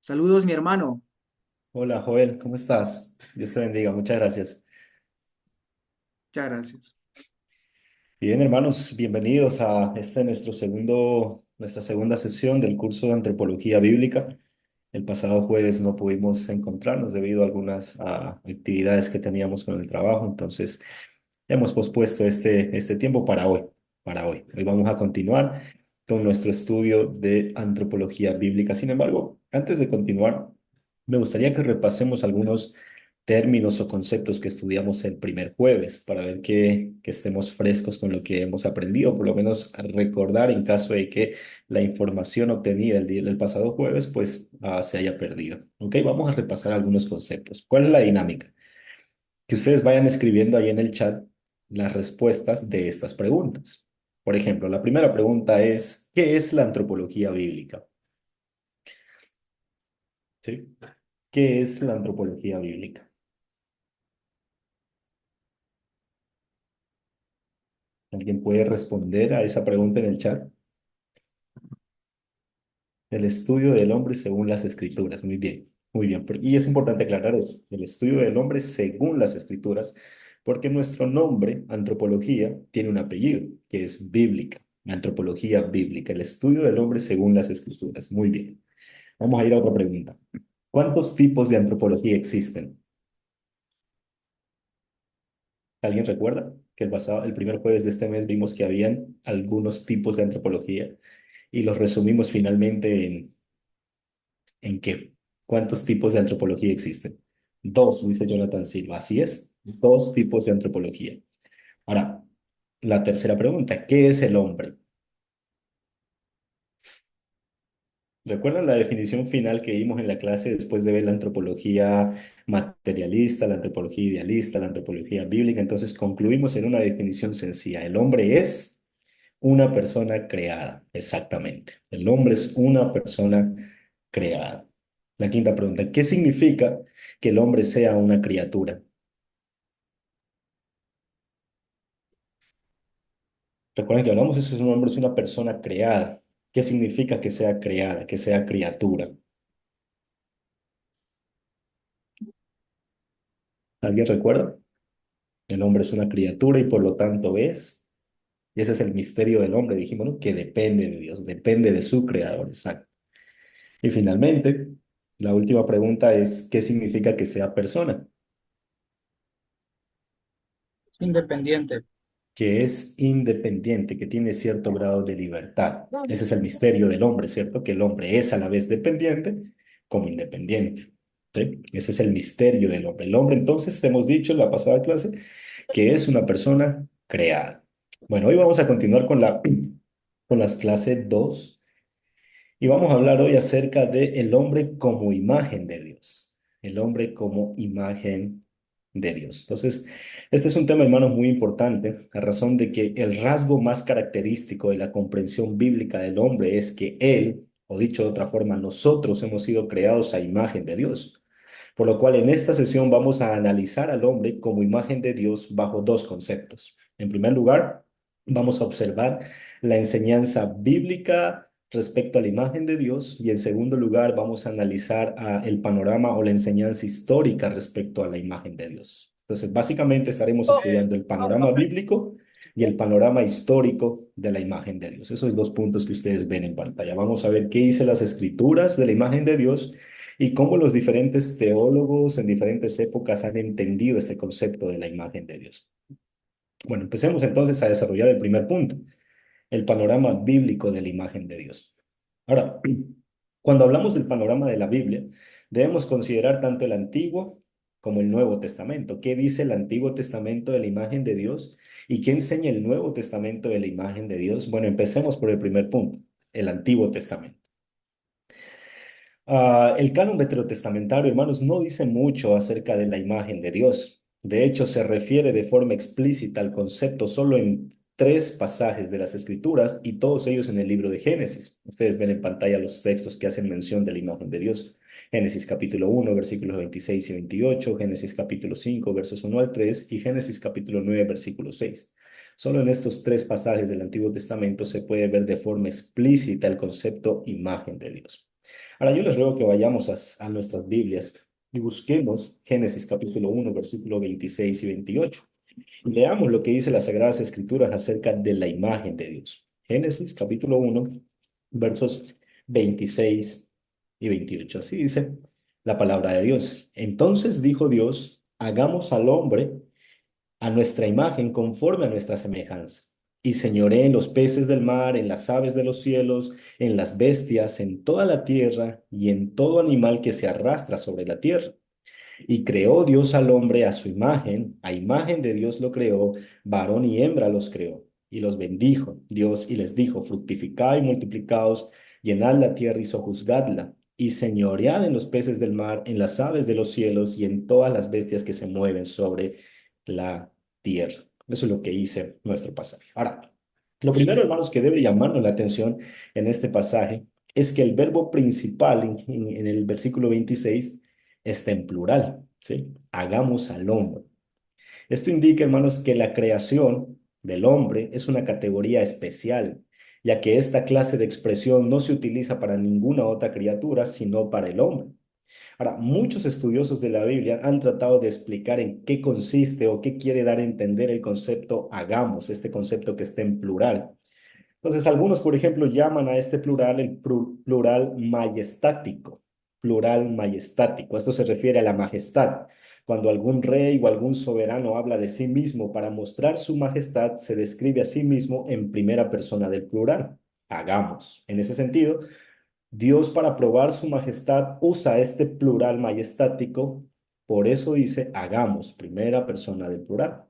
Saludos, mi hermano. Hola Joel, ¿cómo estás? Dios te bendiga, muchas gracias. Muchas gracias. Bien, hermanos, bienvenidos a nuestra segunda sesión del curso de Antropología Bíblica. El pasado jueves no pudimos encontrarnos debido a algunas actividades que teníamos con el trabajo, entonces hemos pospuesto este tiempo para hoy. Hoy vamos a continuar con nuestro estudio de Antropología Bíblica. Sin embargo, antes de continuar, me gustaría que repasemos algunos términos o conceptos que estudiamos el primer jueves para ver que estemos frescos con lo que hemos aprendido, por lo menos recordar en caso de que la información obtenida el día del pasado jueves pues se haya perdido. Ok, vamos a repasar algunos conceptos. ¿Cuál es la dinámica? Que ustedes vayan escribiendo ahí en el chat las respuestas de estas preguntas. Por ejemplo, la primera pregunta es, ¿qué es la antropología bíblica? ¿Sí? ¿Qué es la antropología bíblica? ¿Alguien puede responder a esa pregunta en el chat? El estudio del hombre según las escrituras. Muy bien, muy bien. Y es importante aclarar eso. El estudio del hombre según las escrituras, porque nuestro nombre, antropología, tiene un apellido, que es bíblica. Antropología bíblica, el estudio del hombre según las escrituras. Muy bien. Vamos a ir a otra pregunta. ¿Cuántos tipos de antropología existen? ¿Alguien recuerda que el primer jueves de este mes vimos que habían algunos tipos de antropología y los resumimos finalmente en qué? ¿Cuántos tipos de antropología existen? Dos, dice Jonathan Silva. Así es, dos tipos de antropología. Ahora, la tercera pregunta, ¿qué es el hombre? ¿Recuerdan la definición final que dimos en la clase después de ver la antropología materialista, la antropología idealista, la antropología bíblica? Entonces concluimos en una definición sencilla. El hombre es una persona creada, exactamente. El hombre es una persona creada. La quinta pregunta, ¿qué significa que el hombre sea una criatura? Recuerden que hablamos, eso es un hombre, es una persona creada. ¿Qué significa que sea creada, que sea criatura? ¿Alguien recuerda? El hombre es una criatura y por lo tanto es. Y ese es el misterio del hombre, dijimos, ¿no? Que depende de Dios, depende de su creador, exacto. Y finalmente, la última pregunta es, ¿qué significa que sea persona? Independiente. Que es independiente, que tiene cierto grado de libertad. Ese es el misterio del hombre, ¿cierto? Que el hombre es a la vez dependiente como independiente. ¿Sí? Ese es el misterio del hombre. El hombre, entonces, hemos dicho en la pasada clase, que es una persona creada. Bueno, hoy vamos a continuar con las clases 2 y vamos a hablar hoy acerca de el hombre como imagen de Dios. El hombre como imagen de Dios. Entonces, este es un tema, hermanos, muy importante, a razón de que el rasgo más característico de la comprensión bíblica del hombre es que él, o dicho de otra forma, nosotros hemos sido creados a imagen de Dios. Por lo cual, en esta sesión vamos a analizar al hombre como imagen de Dios bajo dos conceptos. En primer lugar, vamos a observar la enseñanza bíblica respecto a la imagen de Dios y en segundo lugar vamos a analizar el panorama o la enseñanza histórica respecto a la imagen de Dios. Entonces, básicamente estaremos estudiando el panorama bíblico y el panorama histórico de la imagen de Dios. Esos dos puntos que ustedes ven en pantalla. Vamos a ver qué dice las escrituras de la imagen de Dios y cómo los diferentes teólogos en diferentes épocas han entendido este concepto de la imagen de Dios. Bueno, empecemos entonces a desarrollar el primer punto, el panorama bíblico de la imagen de Dios. Ahora, cuando hablamos del panorama de la Biblia, debemos considerar tanto el Antiguo como el Nuevo Testamento. ¿Qué dice el Antiguo Testamento de la imagen de Dios? ¿Y qué enseña el Nuevo Testamento de la imagen de Dios? Bueno, empecemos por el primer punto, el Antiguo Testamento. El canon veterotestamentario, hermanos, no dice mucho acerca de la imagen de Dios. De hecho, se refiere de forma explícita al concepto solo en tres pasajes de las Escrituras y todos ellos en el libro de Génesis. Ustedes ven en pantalla los textos que hacen mención de la imagen de Dios. Génesis capítulo 1, versículos 26 y 28, Génesis capítulo 5, versos 1 al 3 y Génesis capítulo 9, versículo 6. Solo en estos tres pasajes del Antiguo Testamento se puede ver de forma explícita el concepto imagen de Dios. Ahora yo les ruego que vayamos a nuestras Biblias y busquemos Génesis capítulo 1, versículo 26 y 28. Leamos lo que dice las Sagradas Escrituras acerca de la imagen de Dios. Génesis capítulo 1, versos 26 y 28. Así dice la palabra de Dios. Entonces dijo Dios, hagamos al hombre a nuestra imagen conforme a nuestra semejanza. Y señoré en los peces del mar, en las aves de los cielos, en las bestias, en toda la tierra y en todo animal que se arrastra sobre la tierra. Y creó Dios al hombre a su imagen, a imagen de Dios lo creó, varón y hembra los creó. Y los bendijo Dios y les dijo, fructificad y multiplicaos, llenad la tierra y sojuzgadla, y señoread en los peces del mar, en las aves de los cielos y en todas las bestias que se mueven sobre la tierra. Eso es lo que dice nuestro pasaje. Ahora, lo primero, hermanos, que debe llamarnos la atención en este pasaje es que el verbo principal en el versículo 26 está en plural, ¿sí? Hagamos al hombre. Esto indica, hermanos, que la creación del hombre es una categoría especial, ya que esta clase de expresión no se utiliza para ninguna otra criatura, sino para el hombre. Ahora, muchos estudiosos de la Biblia han tratado de explicar en qué consiste o qué quiere dar a entender el concepto hagamos, este concepto que está en plural. Entonces, algunos, por ejemplo, llaman a este plural el plural majestático, plural majestático. Esto se refiere a la majestad. Cuando algún rey o algún soberano habla de sí mismo para mostrar su majestad, se describe a sí mismo en primera persona del plural. Hagamos. En ese sentido, Dios para probar su majestad usa este plural majestático, por eso dice hagamos, primera persona del plural.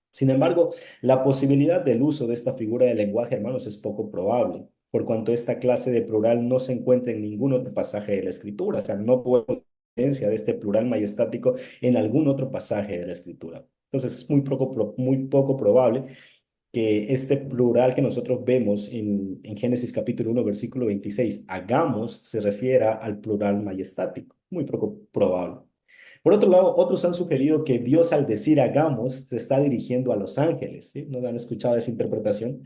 Sin embargo, la posibilidad del uso de esta figura de lenguaje, hermanos, es poco probable, por cuanto esta clase de plural no se encuentra en ningún otro pasaje de la Escritura, o sea, no podemos evidencia de este plural majestático en algún otro pasaje de la Escritura. Entonces, es muy poco probable que este plural que nosotros vemos en Génesis capítulo 1, versículo 26, hagamos, se refiera al plural majestático. Muy poco probable. Por otro lado, otros han sugerido que Dios al decir hagamos se está dirigiendo a los ángeles, ¿sí? ¿No han escuchado esa interpretación?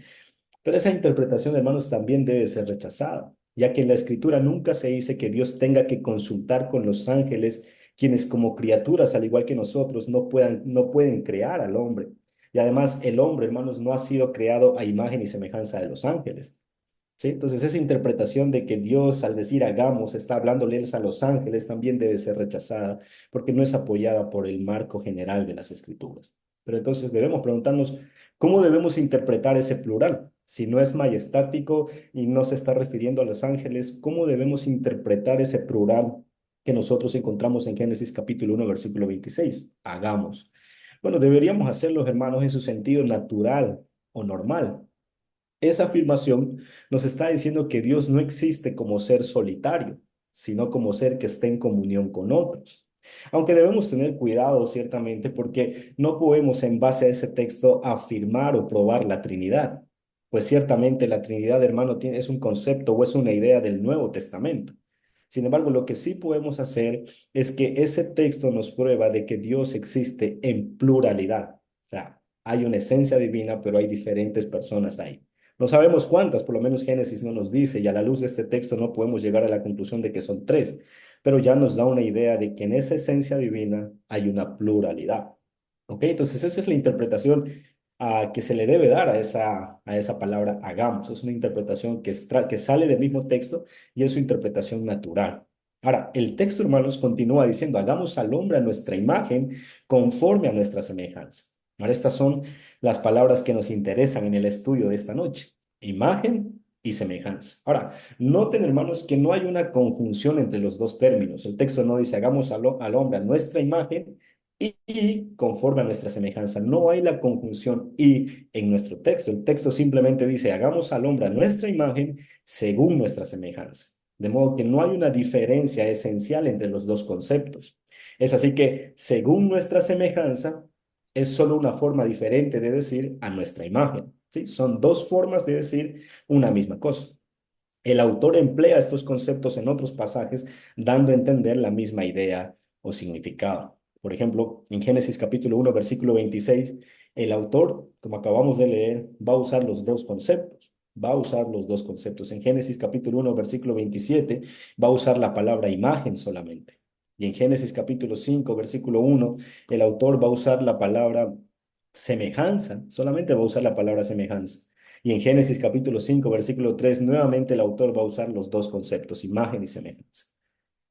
Pero esa interpretación, hermanos, también debe ser rechazada, ya que en la Escritura nunca se dice que Dios tenga que consultar con los ángeles, quienes como criaturas, al igual que nosotros, no pueden crear al hombre. Y además, el hombre, hermanos, no ha sido creado a imagen y semejanza de los ángeles. ¿Sí? Entonces, esa interpretación de que Dios, al decir hagamos, está hablándoles a los ángeles, también debe ser rechazada, porque no es apoyada por el marco general de las Escrituras. Pero entonces debemos preguntarnos, ¿cómo debemos interpretar ese plural? Si no es majestático y no se está refiriendo a los ángeles, ¿cómo debemos interpretar ese plural que nosotros encontramos en Génesis capítulo 1, versículo 26? Hagamos. Bueno, deberíamos hacerlo, hermanos, en su sentido natural o normal. Esa afirmación nos está diciendo que Dios no existe como ser solitario, sino como ser que está en comunión con otros. Aunque debemos tener cuidado, ciertamente, porque no podemos en base a ese texto afirmar o probar la Trinidad. Pues ciertamente la Trinidad, hermano, es un concepto o es una idea del Nuevo Testamento. Sin embargo, lo que sí podemos hacer es que ese texto nos prueba de que Dios existe en pluralidad. O sea, hay una esencia divina, pero hay diferentes personas ahí. No sabemos cuántas, por lo menos Génesis no nos dice, y a la luz de este texto no podemos llegar a la conclusión de que son tres, pero ya nos da una idea de que en esa esencia divina hay una pluralidad. ¿Ok? Entonces esa es la interpretación que se le debe dar a esa palabra hagamos. Es una interpretación que sale del mismo texto y es su interpretación natural. Ahora, el texto, hermanos, continúa diciendo, hagamos al hombre a nuestra imagen conforme a nuestra semejanza. Ahora, estas son las palabras que nos interesan en el estudio de esta noche. Imagen y semejanza. Ahora, noten, hermanos, que no hay una conjunción entre los dos términos. El texto no dice hagamos al hombre a nuestra imagen y conforme a nuestra semejanza. No hay la conjunción y en nuestro texto. El texto simplemente dice hagamos al hombre a nuestra imagen según nuestra semejanza. De modo que no hay una diferencia esencial entre los dos conceptos. Es así que según nuestra semejanza es solo una forma diferente de decir a nuestra imagen. ¿Sí? Son dos formas de decir una misma cosa. El autor emplea estos conceptos en otros pasajes, dando a entender la misma idea o significado. Por ejemplo, en Génesis capítulo 1, versículo 26, el autor, como acabamos de leer, va a usar los dos conceptos. va a usar los dos conceptos. En Génesis capítulo 1, versículo 27, va a usar la palabra imagen solamente. Y en Génesis capítulo 5, versículo 1, el autor va a usar la palabra semejanza, solamente va a usar la palabra semejanza. Y en Génesis capítulo 5, versículo 3, nuevamente el autor va a usar los dos conceptos, imagen y semejanza.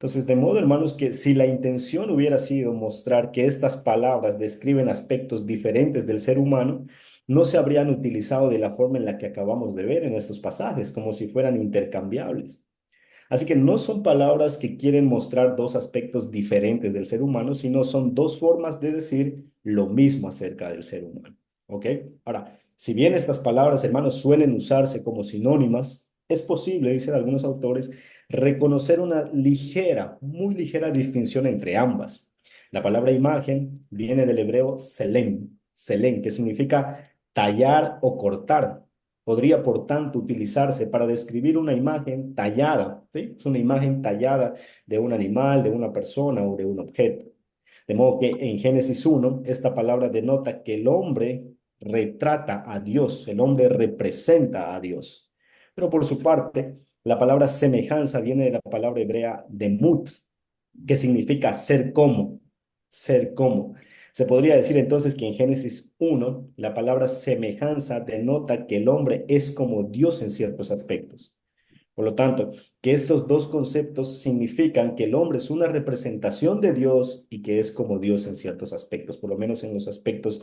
Entonces, de modo, hermanos, que si la intención hubiera sido mostrar que estas palabras describen aspectos diferentes del ser humano, no se habrían utilizado de la forma en la que acabamos de ver en estos pasajes, como si fueran intercambiables. Así que no son palabras que quieren mostrar dos aspectos diferentes del ser humano, sino son dos formas de decir lo mismo acerca del ser humano. ¿Ok? Ahora, si bien estas palabras, hermanos, suelen usarse como sinónimas, es posible, dicen algunos autores, reconocer una ligera, muy ligera distinción entre ambas. La palabra imagen viene del hebreo selem, que significa tallar o cortar. Podría, por tanto, utilizarse para describir una imagen tallada, ¿sí? Es una imagen tallada de un animal, de una persona o de un objeto. De modo que en Génesis 1, esta palabra denota que el hombre retrata a Dios, el hombre representa a Dios. Pero por su parte, la palabra semejanza viene de la palabra hebrea demut, que significa ser como, ser como. Se podría decir entonces que en Génesis 1, la palabra semejanza denota que el hombre es como Dios en ciertos aspectos. Por lo tanto, que estos dos conceptos significan que el hombre es una representación de Dios y que es como Dios en ciertos aspectos, por lo menos en los aspectos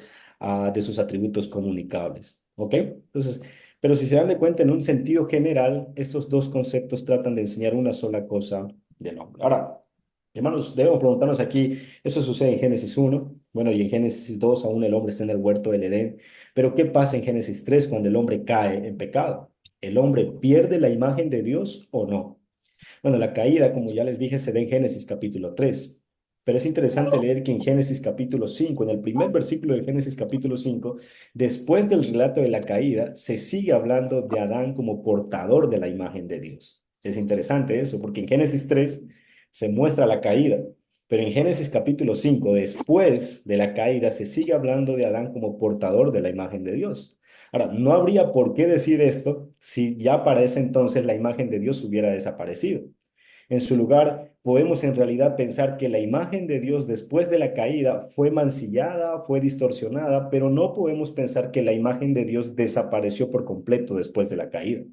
de sus atributos comunicables. ¿Ok? Entonces, pero si se dan de cuenta, en un sentido general, estos dos conceptos tratan de enseñar una sola cosa del hombre. Ahora, hermanos, debemos preguntarnos aquí, eso sucede en Génesis 1, bueno, y en Génesis 2 aún el hombre está en el huerto del Edén, pero ¿qué pasa en Génesis 3 cuando el hombre cae en pecado? ¿El hombre pierde la imagen de Dios o no? Bueno, la caída, como ya les dije, se da en Génesis capítulo 3. Pero es interesante leer que en Génesis capítulo 5, en el primer versículo de Génesis capítulo 5, después del relato de la caída, se sigue hablando de Adán como portador de la imagen de Dios. Es interesante eso, porque en Génesis 3 se muestra la caída, pero en Génesis capítulo 5, después de la caída, se sigue hablando de Adán como portador de la imagen de Dios. Ahora, no habría por qué decir esto si ya para ese entonces la imagen de Dios hubiera desaparecido. En su lugar, podemos en realidad pensar que la imagen de Dios después de la caída fue mancillada, fue distorsionada, pero no podemos pensar que la imagen de Dios desapareció por completo después de la caída.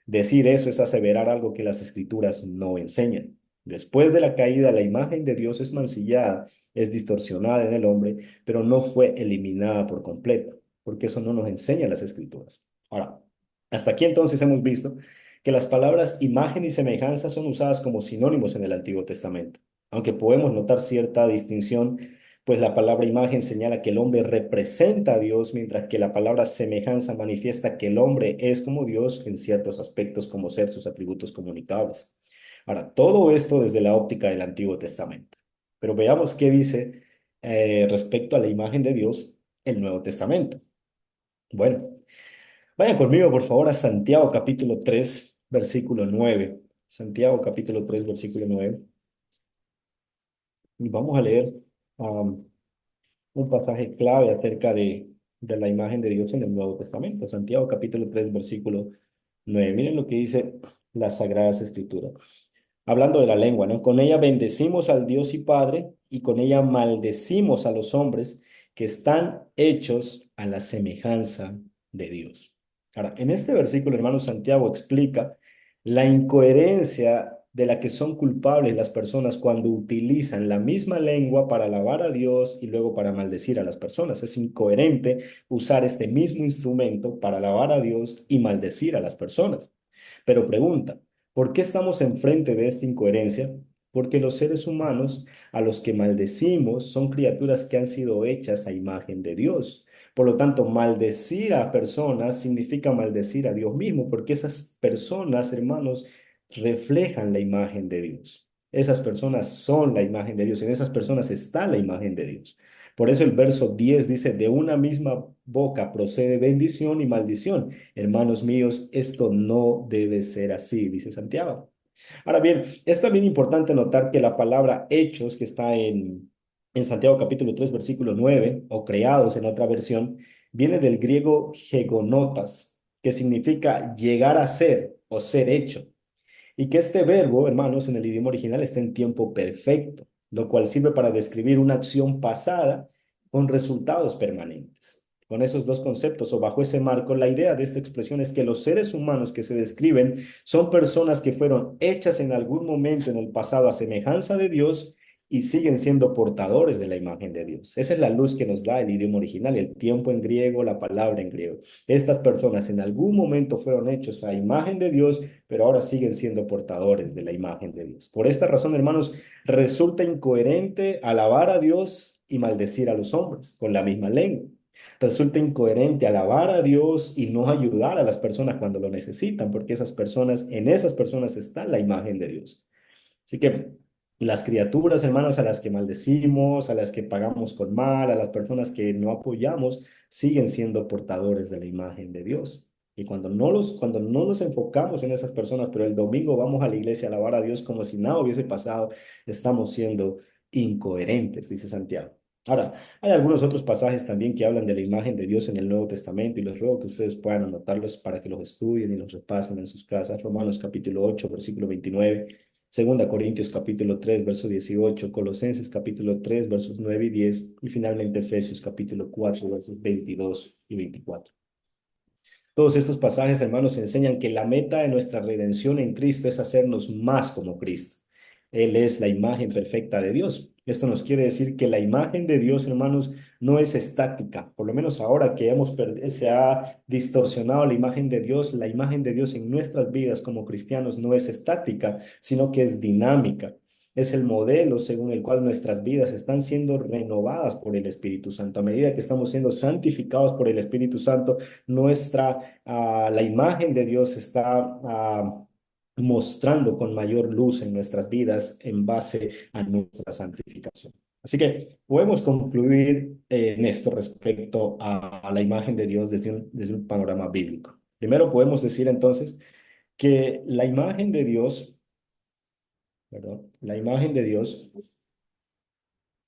Decir eso es aseverar algo que las escrituras no enseñan. Después de la caída, la imagen de Dios es mancillada, es distorsionada en el hombre, pero no fue eliminada por completo, porque eso no nos enseñan las escrituras. Ahora, hasta aquí entonces hemos visto que las palabras imagen y semejanza son usadas como sinónimos en el Antiguo Testamento, aunque podemos notar cierta distinción, pues la palabra imagen señala que el hombre representa a Dios, mientras que la palabra semejanza manifiesta que el hombre es como Dios en ciertos aspectos, como ser sus atributos comunicables. Ahora, todo esto desde la óptica del Antiguo Testamento. Pero veamos qué dice respecto a la imagen de Dios el Nuevo Testamento. Bueno, vayan conmigo, por favor, a Santiago capítulo 3 versículo 9. Santiago capítulo 3 versículo 9. Y vamos a leer um, un pasaje clave acerca de la imagen de Dios en el Nuevo Testamento. Santiago capítulo 3 versículo 9. Miren lo que dice las Sagradas Escrituras. Hablando de la lengua, ¿no? Con ella bendecimos al Dios y Padre y con ella maldecimos a los hombres que están hechos a la semejanza de Dios. Ahora, en este versículo, hermano Santiago explica la incoherencia de la que son culpables las personas cuando utilizan la misma lengua para alabar a Dios y luego para maldecir a las personas. Es incoherente usar este mismo instrumento para alabar a Dios y maldecir a las personas. Pero pregunta, ¿por qué estamos enfrente de esta incoherencia? Porque los seres humanos a los que maldecimos son criaturas que han sido hechas a imagen de Dios. Por lo tanto, maldecir a personas significa maldecir a Dios mismo, porque esas personas, hermanos, reflejan la imagen de Dios. Esas personas son la imagen de Dios, en esas personas está la imagen de Dios. Por eso el verso 10 dice, de una misma boca procede bendición y maldición. Hermanos míos, esto no debe ser así, dice Santiago. Ahora bien, es también importante notar que la palabra hechos, que está en Santiago capítulo 3 versículo 9 o creados en otra versión, viene del griego gegonotas. que significa llegar a ser o ser hecho. Y que este verbo, hermanos, en el idioma original está en tiempo perfecto, lo cual sirve para describir una acción pasada con resultados permanentes. Con esos dos conceptos o bajo ese marco, la idea de esta expresión es que los seres humanos que se describen son personas que fueron hechas en algún momento en el pasado a semejanza de Dios y siguen siendo portadores de la imagen de Dios. Esa es la luz que nos da el idioma original, el tiempo en griego, la palabra en griego. Estas personas en algún momento fueron hechos a imagen de Dios, pero ahora siguen siendo portadores de la imagen de Dios. Por esta razón, hermanos, resulta incoherente alabar a Dios y maldecir a los hombres con la misma lengua. Resulta incoherente alabar a Dios y no ayudar a las personas cuando lo necesitan, porque en esas personas está la imagen de Dios. Así que las criaturas, hermanos, a las que maldecimos, a las que pagamos con mal, a las personas que no apoyamos, siguen siendo portadores de la imagen de Dios. Y cuando no nos enfocamos en esas personas, pero el domingo vamos a la iglesia a alabar a Dios como si nada hubiese pasado, estamos siendo incoherentes, dice Santiago. Ahora, hay algunos otros pasajes también que hablan de la imagen de Dios en el Nuevo Testamento y les ruego que ustedes puedan anotarlos para que los estudien y los repasen en sus casas. Romanos capítulo 8, versículo 29. Segunda Corintios capítulo 3, verso 18, Colosenses capítulo 3, versos 9 y 10, y finalmente Efesios capítulo 4, versos 22 y 24. Todos estos pasajes, hermanos, enseñan que la meta de nuestra redención en Cristo es hacernos más como Cristo. Él es la imagen perfecta de Dios. Esto nos quiere decir que la imagen de Dios, hermanos, no es estática. Por lo menos ahora que se ha distorsionado la imagen de Dios en nuestras vidas como cristianos no es estática, sino que es dinámica. Es el modelo según el cual nuestras vidas están siendo renovadas por el Espíritu Santo. A medida que estamos siendo santificados por el Espíritu Santo, la imagen de Dios está mostrando con mayor luz en nuestras vidas en base a nuestra santificación. Así que podemos concluir en esto respecto a la imagen de Dios desde un panorama bíblico. Primero podemos decir entonces que la imagen de Dios, perdón, la imagen de Dios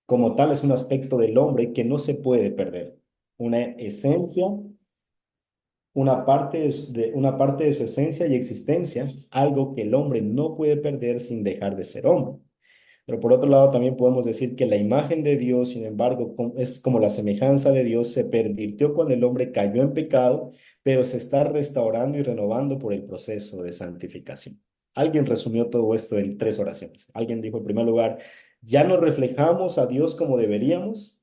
como tal es un aspecto del hombre que no se puede perder, una esencia, una parte de su esencia y existencia, algo que el hombre no puede perder sin dejar de ser hombre. Pero por otro lado, también podemos decir que la imagen de Dios, sin embargo, es como la semejanza de Dios, se pervirtió cuando el hombre cayó en pecado, pero se está restaurando y renovando por el proceso de santificación. Alguien resumió todo esto en tres oraciones. Alguien dijo, en primer lugar, ya no reflejamos a Dios como deberíamos,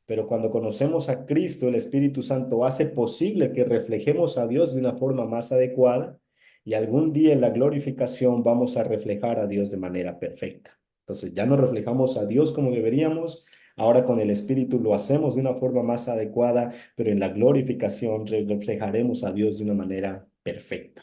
pero cuando conocemos a Cristo, el Espíritu Santo hace posible que reflejemos a Dios de una forma más adecuada y algún día en la glorificación vamos a reflejar a Dios de manera perfecta. Entonces ya no reflejamos a Dios como deberíamos, ahora con el Espíritu lo hacemos de una forma más adecuada, pero en la glorificación reflejaremos a Dios de una manera perfecta.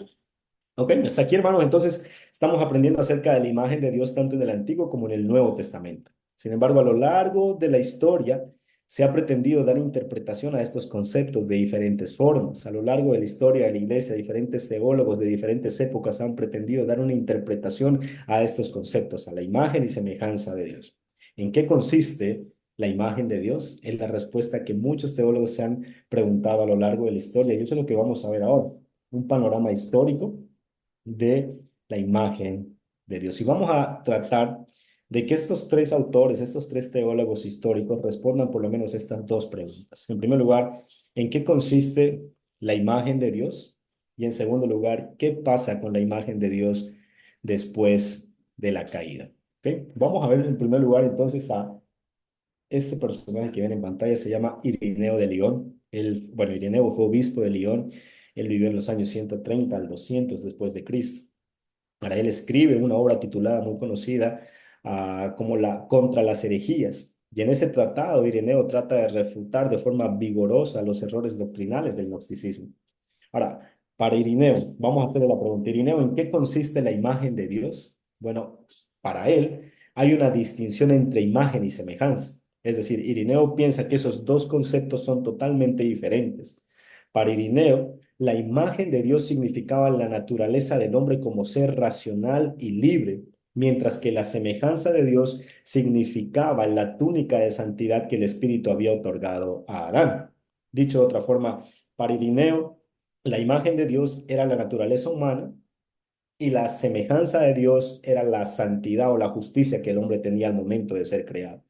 Ok, hasta aquí, hermanos. Entonces, estamos aprendiendo acerca de la imagen de Dios tanto en el Antiguo como en el Nuevo Testamento. Sin embargo, a lo largo de la historia se ha pretendido dar interpretación a estos conceptos de diferentes formas. A lo largo de la historia de la Iglesia, diferentes teólogos de diferentes épocas han pretendido dar una interpretación a estos conceptos, a la imagen y semejanza de Dios. ¿En qué consiste la imagen de Dios? Es la respuesta que muchos teólogos se han preguntado a lo largo de la historia. Y eso es lo que vamos a ver ahora. Un panorama histórico de la imagen de Dios. Y vamos a tratar de que estos tres autores, estos tres teólogos históricos respondan por lo menos estas dos preguntas. En primer lugar, ¿en qué consiste la imagen de Dios? Y en segundo lugar, ¿qué pasa con la imagen de Dios después de la caída? ¿Okay? Vamos a ver en primer lugar entonces a este personaje que ven en pantalla, se llama Irineo de León. Bueno, Irineo fue obispo de León. Él vivió en los años 130 al 200 después de Cristo. Para él escribe una obra titulada muy conocida como Contra las herejías. Y en ese tratado, Ireneo trata de refutar de forma vigorosa los errores doctrinales del gnosticismo. Ahora, para Irineo, vamos a hacerle la pregunta. Irineo, ¿en qué consiste la imagen de Dios? Bueno, para él hay una distinción entre imagen y semejanza. Es decir, Irineo piensa que esos dos conceptos son totalmente diferentes. Para Irineo, la imagen de Dios significaba la naturaleza del hombre como ser racional y libre, mientras que la semejanza de Dios significaba la túnica de santidad que el Espíritu había otorgado a Adán. Dicho de otra forma, para Irineo, La imagen de Dios era la naturaleza humana y la semejanza de Dios era la santidad o la justicia que el hombre tenía al momento de ser creado.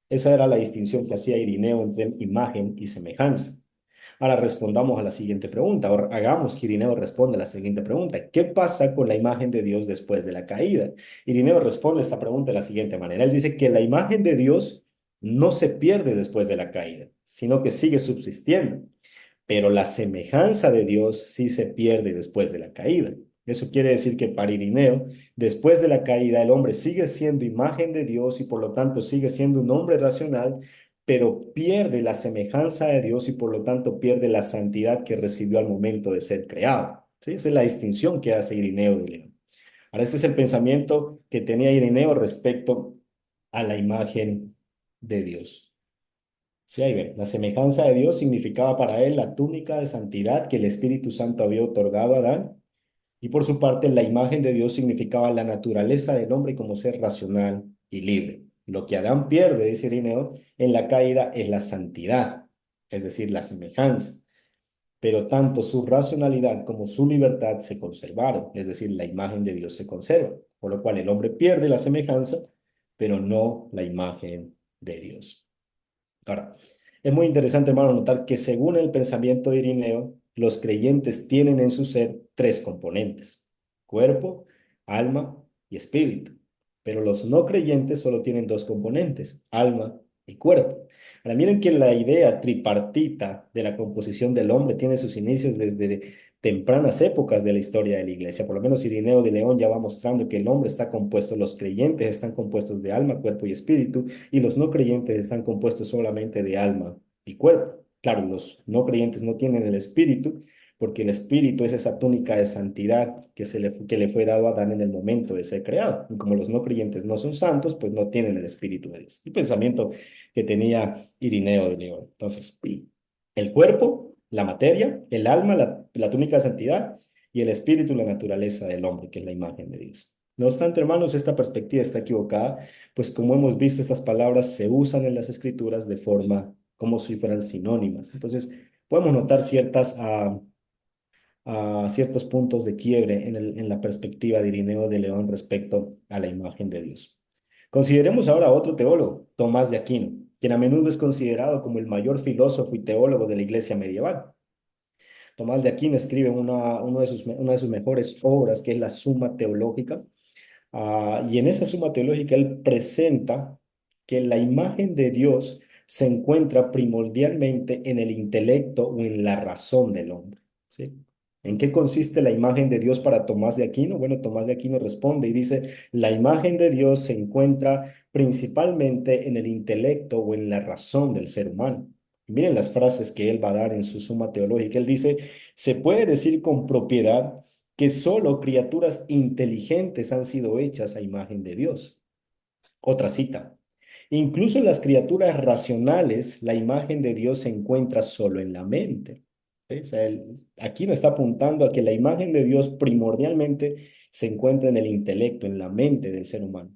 Esa era la distinción que hacía Irineo entre imagen y semejanza. Ahora respondamos a la siguiente pregunta, o hagamos que Irineo responda a la siguiente pregunta. ¿Qué pasa con la imagen de Dios después de la caída? Irineo responde esta pregunta de la siguiente manera. Él dice que la imagen de Dios no se pierde después de la caída, sino que sigue subsistiendo, pero la semejanza de Dios sí se pierde después de la caída. Eso quiere decir que para Irineo, después de la caída, el hombre sigue siendo imagen de Dios y por lo tanto sigue siendo un hombre racional, pero pierde la semejanza de Dios y por lo tanto pierde la santidad que recibió al momento de ser creado. ¿Sí? Esa es la distinción que hace Irineo de León. Ahora, este es el pensamiento que tenía Irineo respecto a la imagen de Dios. Sí, ahí ven. La semejanza de Dios significaba para él la túnica de santidad que el Espíritu Santo había otorgado a Adán. Y por su parte, la imagen de Dios significaba la naturaleza del hombre como ser racional y libre. Lo que Adán pierde, dice Irineo, en la caída es la santidad, es decir, la semejanza. Pero tanto su racionalidad como su libertad se conservaron, es decir, la imagen de Dios se conserva. Por lo cual el hombre pierde la semejanza, pero no la imagen de Dios. Ahora, es muy interesante, hermano, notar que según el pensamiento de Irineo, los creyentes tienen en su ser tres componentes: cuerpo, alma y espíritu. Pero los no creyentes solo tienen dos componentes: alma y cuerpo. Ahora, miren que la idea tripartita de la composición del hombre tiene sus inicios desde tempranas épocas de la historia de la iglesia. Por lo menos Irineo de León ya va mostrando que el hombre está compuesto, los creyentes están compuestos de alma, cuerpo y espíritu, y los no creyentes están compuestos solamente de alma y cuerpo. Claro, los no creyentes no tienen el espíritu, porque el espíritu es esa túnica de santidad que le fue dado a Adán en el momento de ser creado. Y como los no creyentes no son santos, pues no tienen el espíritu de Dios. El pensamiento que tenía Irineo de León. Entonces, el cuerpo, la materia, el alma, la túnica de santidad, y el espíritu, la naturaleza del hombre, que es la imagen de Dios. No obstante, hermanos, esta perspectiva está equivocada, pues como hemos visto, estas palabras se usan en las escrituras de forma como si fueran sinónimas. Entonces, podemos notar ciertos puntos de quiebre en la perspectiva de Irineo de León respecto a la imagen de Dios. Consideremos ahora a otro teólogo, Tomás de Aquino, quien a menudo es considerado como el mayor filósofo y teólogo de la iglesia medieval. Tomás de Aquino escribe una de sus mejores obras, que es la Suma Teológica. Y en esa Suma Teológica él presenta que la imagen de Dios se encuentra primordialmente en el intelecto o en la razón del hombre. ¿Sí? ¿En qué consiste la imagen de Dios para Tomás de Aquino? Bueno, Tomás de Aquino responde y dice: la imagen de Dios se encuentra principalmente en el intelecto o en la razón del ser humano. Miren las frases que él va a dar en su Suma Teológica. Él dice: se puede decir con propiedad que solo criaturas inteligentes han sido hechas a imagen de Dios. Otra cita: incluso en las criaturas racionales, la imagen de Dios se encuentra solo en la mente. ¿Sí? O sea, aquí nos está apuntando a que la imagen de Dios primordialmente se encuentra en el intelecto, en la mente del ser humano.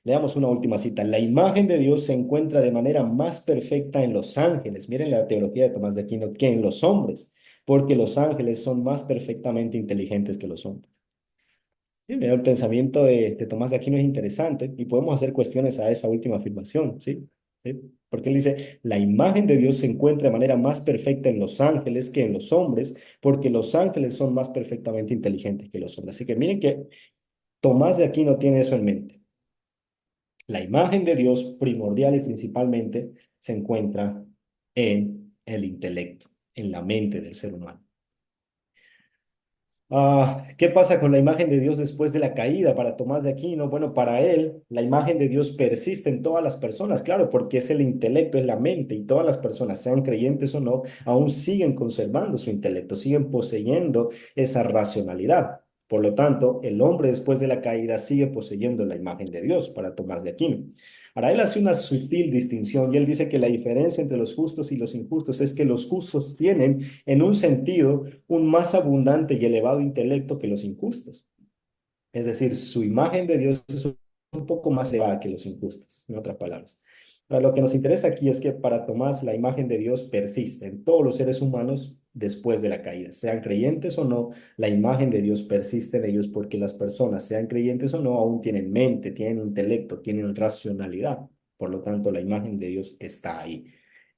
Leamos una última cita: la imagen de Dios se encuentra de manera más perfecta en los ángeles. Miren la teología de Tomás de Aquino, que en los hombres, porque los ángeles son más perfectamente inteligentes que los hombres. Sí, mira, el pensamiento de Tomás de Aquino es interesante y podemos hacer cuestiones a esa última afirmación, ¿sí? ¿Sí? Porque él dice: la imagen de Dios se encuentra de manera más perfecta en los ángeles que en los hombres, porque los ángeles son más perfectamente inteligentes que los hombres. Así que miren que Tomás de Aquino tiene eso en mente. La imagen de Dios primordial y principalmente se encuentra en el intelecto, en la mente del ser humano. ¿Qué pasa con la imagen de Dios después de la caída para Tomás de Aquino? Bueno, para él, la imagen de Dios persiste en todas las personas, claro, porque es el intelecto, es la mente, y todas las personas, sean creyentes o no, aún siguen conservando su intelecto, siguen poseyendo esa racionalidad. Por lo tanto, el hombre después de la caída sigue poseyendo la imagen de Dios para Tomás de Aquino. Ahora, él hace una sutil distinción y él dice que la diferencia entre los justos y los injustos es que los justos tienen, en un sentido, un más abundante y elevado intelecto que los injustos. Es decir, su imagen de Dios es un poco más elevada que los injustos, en otras palabras. Ahora, lo que nos interesa aquí es que para Tomás la imagen de Dios persiste en todos los seres humanos después de la caída. Sean creyentes o no, la imagen de Dios persiste en ellos porque las personas, sean creyentes o no, aún tienen mente, tienen intelecto, tienen racionalidad. Por lo tanto, la imagen de Dios está ahí.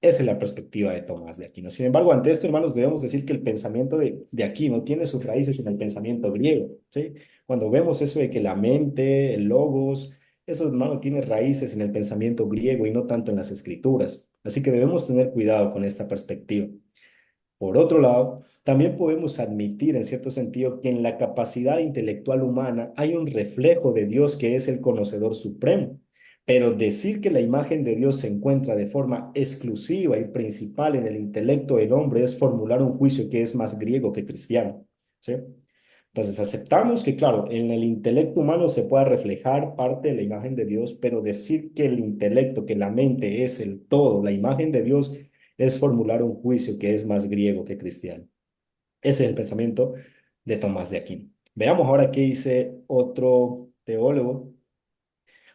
Esa es la perspectiva de Tomás de Aquino. Sin embargo, ante esto, hermanos, debemos decir que el pensamiento de Aquino tiene sus raíces en el pensamiento griego, ¿sí? Cuando vemos eso de que la mente, el logos, eso, hermano, tiene raíces en el pensamiento griego y no tanto en las escrituras. Así que debemos tener cuidado con esta perspectiva. Por otro lado, también podemos admitir en cierto sentido que en la capacidad intelectual humana hay un reflejo de Dios que es el conocedor supremo. Pero decir que la imagen de Dios se encuentra de forma exclusiva y principal en el intelecto del hombre es formular un juicio que es más griego que cristiano. ¿Sí? Entonces, aceptamos que, claro, en el intelecto humano se puede reflejar parte de la imagen de Dios, pero decir que el intelecto, que la mente es el todo, la imagen de Dios, es formular un juicio que es más griego que cristiano. Ese es el pensamiento de Tomás de Aquino. Veamos ahora qué dice otro teólogo,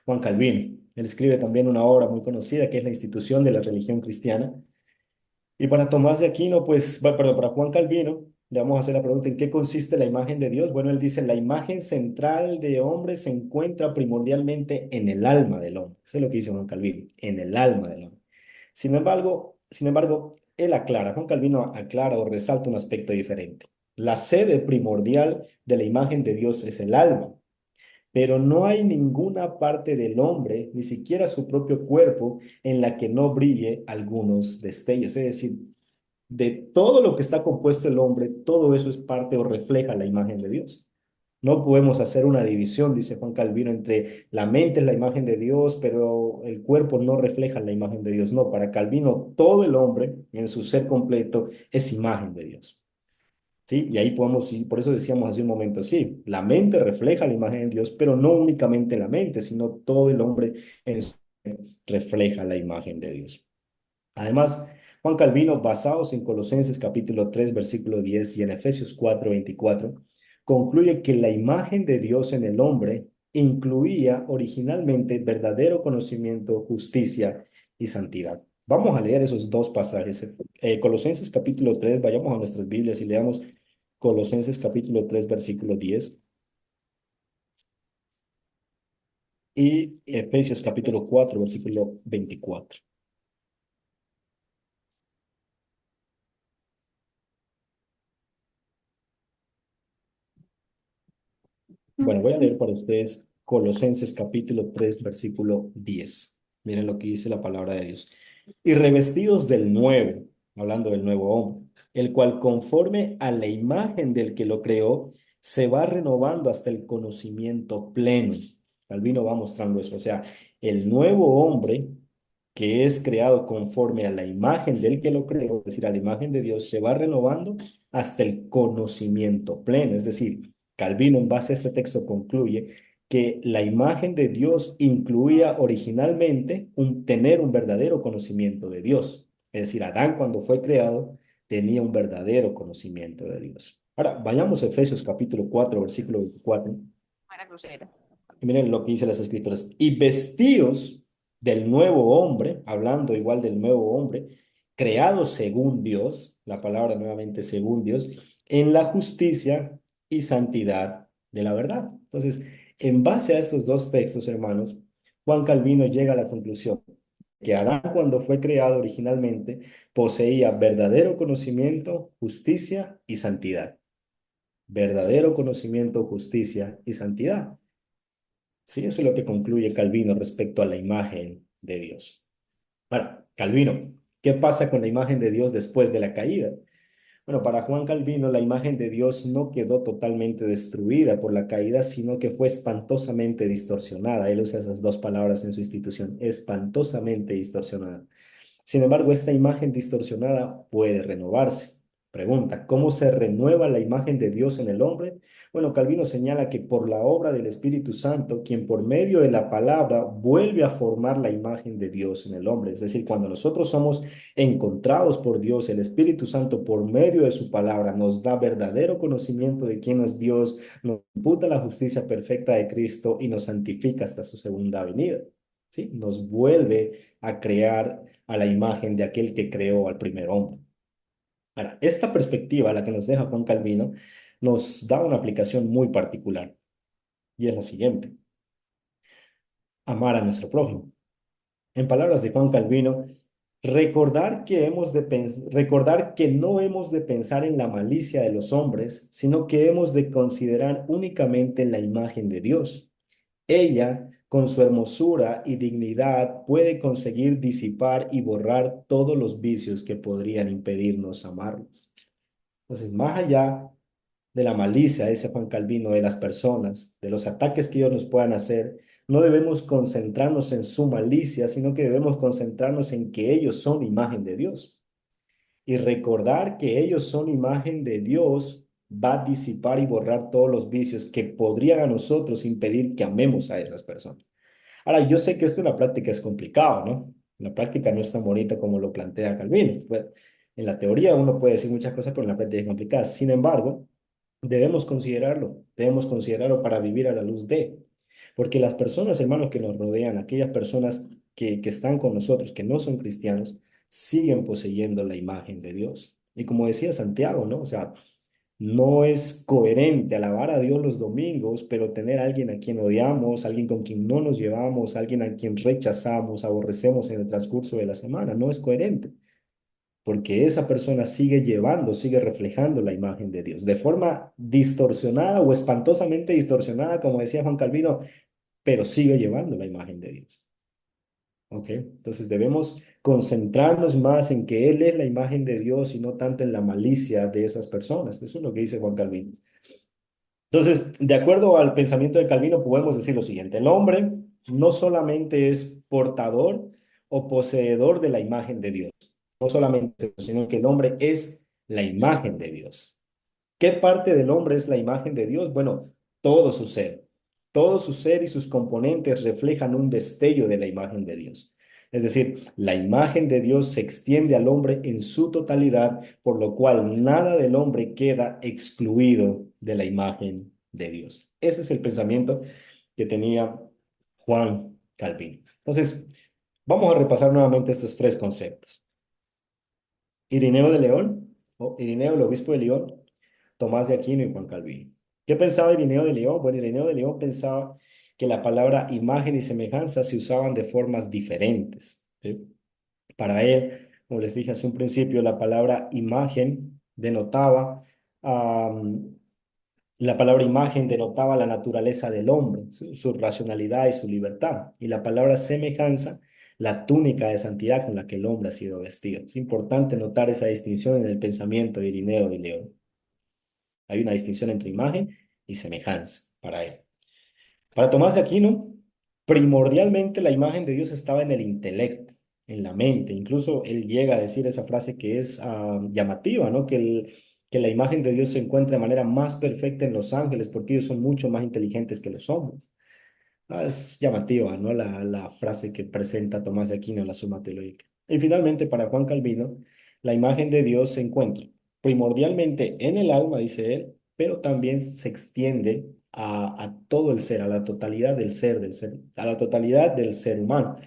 Juan Calvino. Él escribe también una obra muy conocida que es La institución de la religión cristiana. Y para Tomás de Aquino, pues, perdón, para Juan Calvino, le vamos a hacer la pregunta, ¿en qué consiste la imagen de Dios? Bueno, él dice, la imagen central de hombre se encuentra primordialmente en el alma del hombre. Eso es lo que dice Juan Calvino, en el alma del hombre. Sin embargo, él aclara, Juan Calvino aclara o resalta un aspecto diferente. La sede primordial de la imagen de Dios es el alma, pero no hay ninguna parte del hombre, ni siquiera su propio cuerpo, en la que no brille algunos destellos. Es decir, de todo lo que está compuesto el hombre, todo eso es parte o refleja la imagen de Dios. No podemos hacer una división, dice Juan Calvino, entre la mente es la imagen de Dios, pero el cuerpo no refleja la imagen de Dios. No, para Calvino todo el hombre en su ser completo es imagen de Dios. ¿Sí? Y ahí podemos ir, por eso decíamos hace un momento, sí, la mente refleja la imagen de Dios, pero no únicamente la mente, sino todo el hombre en su refleja la imagen de Dios. Además, Juan Calvino, basados en Colosenses capítulo 3 versículo 10 y en Efesios 4 24, concluye que la imagen de Dios en el hombre incluía originalmente verdadero conocimiento, justicia y santidad. Vamos a leer esos dos pasajes. Colosenses capítulo 3, vayamos a nuestras Biblias y leamos Colosenses capítulo 3 versículo 10 y Efesios capítulo 4 versículo 24. Bueno, voy a leer para ustedes Colosenses capítulo 3 versículo 10. Miren lo que dice la palabra de Dios. Y revestidos del nuevo, hablando del nuevo hombre, el cual conforme a la imagen del que lo creó, se va renovando hasta el conocimiento pleno. Calvino va mostrando eso. O sea, el nuevo hombre que es creado conforme a la imagen del que lo creó, es decir, a la imagen de Dios, se va renovando hasta el conocimiento pleno. Es decir, Calvino, en base a este texto, concluye que la imagen de Dios incluía originalmente tener un verdadero conocimiento de Dios. Es decir, Adán cuando fue creado tenía un verdadero conocimiento de Dios. Ahora, vayamos a Efesios capítulo 4, versículo 24. Y miren lo que dice las escrituras. Y vestidos del nuevo hombre, hablando igual del nuevo hombre, creado según Dios, la palabra nuevamente según Dios, en la justicia y santidad de la verdad. Entonces, en base a estos dos textos, hermanos, Juan Calvino llega a la conclusión que Adán cuando fue creado originalmente poseía verdadero conocimiento, justicia y santidad. Verdadero conocimiento, justicia y santidad. Sí, eso es lo que concluye Calvino respecto a la imagen de Dios. Ahora, Calvino, ¿qué pasa con la imagen de Dios después de la caída? Bueno, para Juan Calvino, la imagen de Dios no quedó totalmente destruida por la caída, sino que fue espantosamente distorsionada. Él usa esas dos palabras en su institución, espantosamente distorsionada. Sin embargo, esta imagen distorsionada puede renovarse. Pregunta, ¿cómo se renueva la imagen de Dios en el hombre? Bueno, Calvino señala que por la obra del Espíritu Santo, quien por medio de la palabra vuelve a formar la imagen de Dios en el hombre. Es decir, cuando nosotros somos encontrados por Dios, el Espíritu Santo por medio de su palabra nos da verdadero conocimiento de quién es Dios, nos imputa la justicia perfecta de Cristo y nos santifica hasta su segunda venida. ¿sí? Nos vuelve a crear a la imagen de aquel que creó al primer hombre. Ahora, esta perspectiva, la que nos deja Juan Calvino, nos da una aplicación muy particular y es la siguiente: amar a nuestro prójimo. En palabras de Juan Calvino, recordar que no hemos de pensar en la malicia de los hombres, sino que hemos de considerar únicamente en la imagen de Dios. Ella, con su hermosura y dignidad, puede conseguir disipar y borrar todos los vicios que podrían impedirnos amarlos. Entonces, más allá de la malicia, dice Juan Calvino, de las personas, de los ataques que ellos nos puedan hacer, no debemos concentrarnos en su malicia, sino que debemos concentrarnos en que ellos son imagen de Dios. Y recordar que ellos son imagen de Dios va a disipar y borrar todos los vicios que podrían a nosotros impedir que amemos a esas personas. Ahora, yo sé que esto en la práctica es complicado, ¿no? En la práctica no es tan bonita como lo plantea Calvino. Bueno, en la teoría uno puede decir muchas cosas, pero en la práctica es complicada. Sin embargo, debemos considerarlo para vivir a la luz de, porque las personas, hermanos, que nos rodean, aquellas personas que están con nosotros, que no son cristianos, siguen poseyendo la imagen de Dios. Y como decía Santiago, ¿no? O sea, no es coherente alabar a Dios los domingos, pero tener a alguien a quien odiamos, alguien con quien no nos llevamos, alguien a quien rechazamos, aborrecemos en el transcurso de la semana. No es coherente, porque esa persona sigue llevando, sigue reflejando la imagen de Dios de forma distorsionada o espantosamente distorsionada, como decía Juan Calvino, pero sigue llevando la imagen de Dios. ¿Ok? Entonces debemos concentrarnos más en que Él es la imagen de Dios y no tanto en la malicia de esas personas. Eso es lo que dice Juan Calvino. Entonces, de acuerdo al pensamiento de Calvino, podemos decir lo siguiente: el hombre no solamente es portador o poseedor de la imagen de Dios, no solamente eso, sino que el hombre es la imagen de Dios. ¿Qué parte del hombre es la imagen de Dios? Bueno, todo su ser. Todo su ser y sus componentes reflejan un destello de la imagen de Dios. Es decir, la imagen de Dios se extiende al hombre en su totalidad, por lo cual nada del hombre queda excluido de la imagen de Dios. Ese es el pensamiento que tenía Juan Calvino. Entonces, vamos a repasar nuevamente estos tres conceptos. Irineo de León, o Irineo, el obispo de León, Tomás de Aquino y Juan Calvino. ¿Qué pensaba Irineo de León? Bueno, Irineo de León pensaba que la palabra imagen y semejanza se usaban de formas diferentes, ¿sí? Para él, como les dije hace un principio, la palabra imagen denotaba, am, la palabra imagen denotaba la naturaleza del hombre, su racionalidad y su libertad. Y la palabra semejanza, la túnica de santidad con la que el hombre ha sido vestido. Es importante notar esa distinción en el pensamiento de Irineo de León. Hay una distinción entre imagen y semejanza para él. Para Tomás de Aquino, primordialmente la imagen de Dios estaba en el intelecto, en la mente. Incluso él llega a decir esa frase que es llamativa, ¿no? Que la imagen de Dios se encuentra de manera más perfecta en los ángeles porque ellos son mucho más inteligentes que los hombres. Es llamativa, ¿no? La frase que presenta Tomás de Aquino en la Suma Teológica. Y finalmente, para Juan Calvino, la imagen de Dios se encuentra primordialmente en el alma, dice él, pero también se extiende a todo el ser, a la totalidad del ser, a la totalidad del ser humano.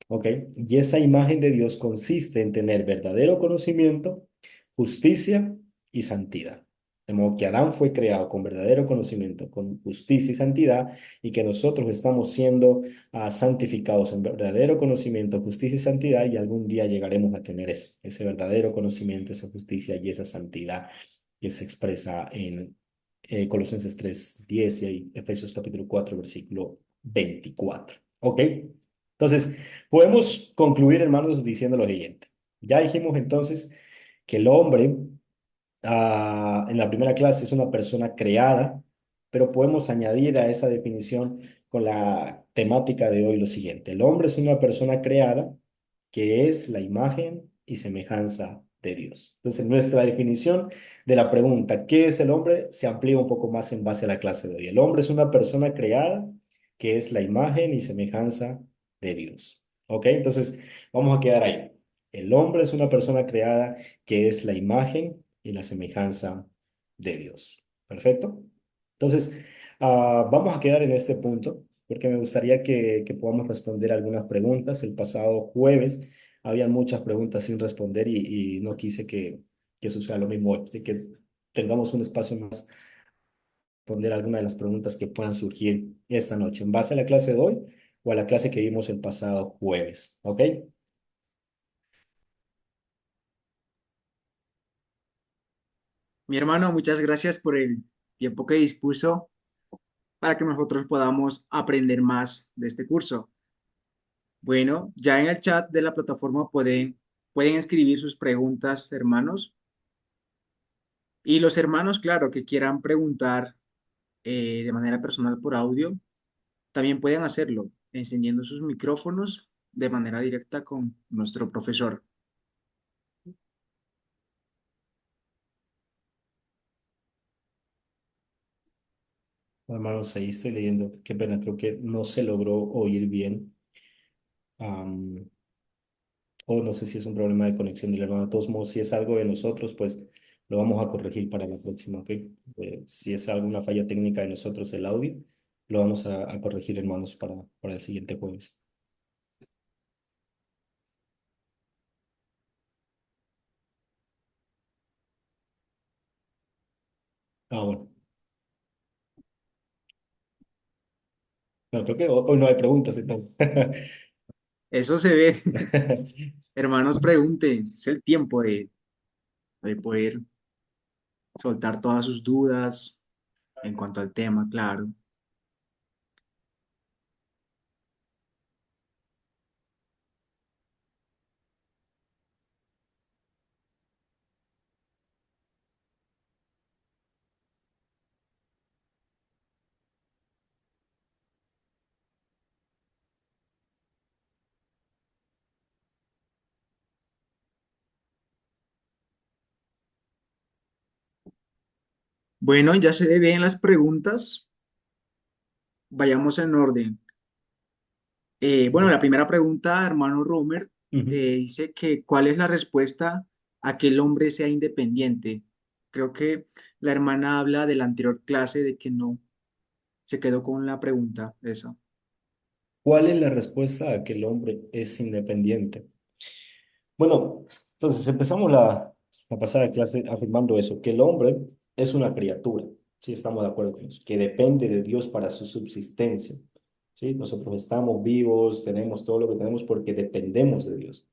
¿Ok? Y esa imagen de Dios consiste en tener verdadero conocimiento, justicia y santidad. De modo que Adán fue creado con verdadero conocimiento, con justicia y santidad, y que nosotros estamos siendo santificados en verdadero conocimiento, justicia y santidad, y algún día llegaremos a tener eso, ese verdadero conocimiento, esa justicia y esa santidad que se expresa en Colosenses 3:10 y Efesios capítulo 4, versículo 24. ¿Ok? Entonces, podemos concluir, hermanos, diciendo lo siguiente. Ya dijimos entonces que el hombre en la primera clase es una persona creada, pero podemos añadir a esa definición con la temática de hoy lo siguiente. El hombre es una persona creada que es la imagen y semejanza de Dios. Entonces, nuestra definición de la pregunta, ¿qué es el hombre?, se amplía un poco más en base a la clase de hoy. El hombre es una persona creada que es la imagen y semejanza de Dios. ¿Ok? Entonces, vamos a quedar ahí. El hombre es una persona creada que es la imagen y la semejanza de Dios. ¿Perfecto? Entonces, vamos a quedar en este punto. porque me gustaría que podamos responder algunas preguntas. El pasado jueves había muchas preguntas sin responder y no quise que suceda lo mismo hoy. Así que tengamos un espacio más responder algunas de las preguntas que puedan surgir esta noche, en base a la clase de hoy o a la clase que vimos el pasado jueves. ¿Ok? Mi hermano, muchas gracias por el tiempo que dispuso para que nosotros podamos aprender más de este curso. Bueno, ya en el chat de la plataforma pueden escribir sus preguntas, hermanos. Y los hermanos, claro, que quieran preguntar de manera personal por audio, también pueden hacerlo encendiendo sus micrófonos de manera directa con nuestro profesor. Hermanos, ahí estoy leyendo. Qué pena, creo que no se logró oír bien. Am, o no sé si es un problema de conexión del hermano. De todos modos, si es algo de nosotros, pues lo vamos a corregir para la próxima, ¿ok? Si es alguna falla técnica de nosotros el audio, lo vamos a corregir, hermanos, para el siguiente jueves. Bueno. No, creo que hoy no hay preguntas, entonces. Eso se ve. Hermanos, pregunten. Es el tiempo de poder soltar todas sus dudas en cuanto al tema, claro. Bueno, ya se ven las preguntas. Vayamos en orden. Bueno, la primera pregunta, hermano Romer, Ujú. dice que ¿cuál es la respuesta a que el hombre sea independiente? Creo que la hermana habla de la anterior clase de que no se quedó con la pregunta esa. ¿Cuál es la respuesta a que el hombre es independiente? Bueno, entonces empezamos la pasada clase afirmando eso, que el hombre es una criatura, sí, estamos de acuerdo con eso, que depende de Dios para su subsistencia, sí, nosotros estamos vivos, tenemos todo lo que tenemos porque dependemos de Dios,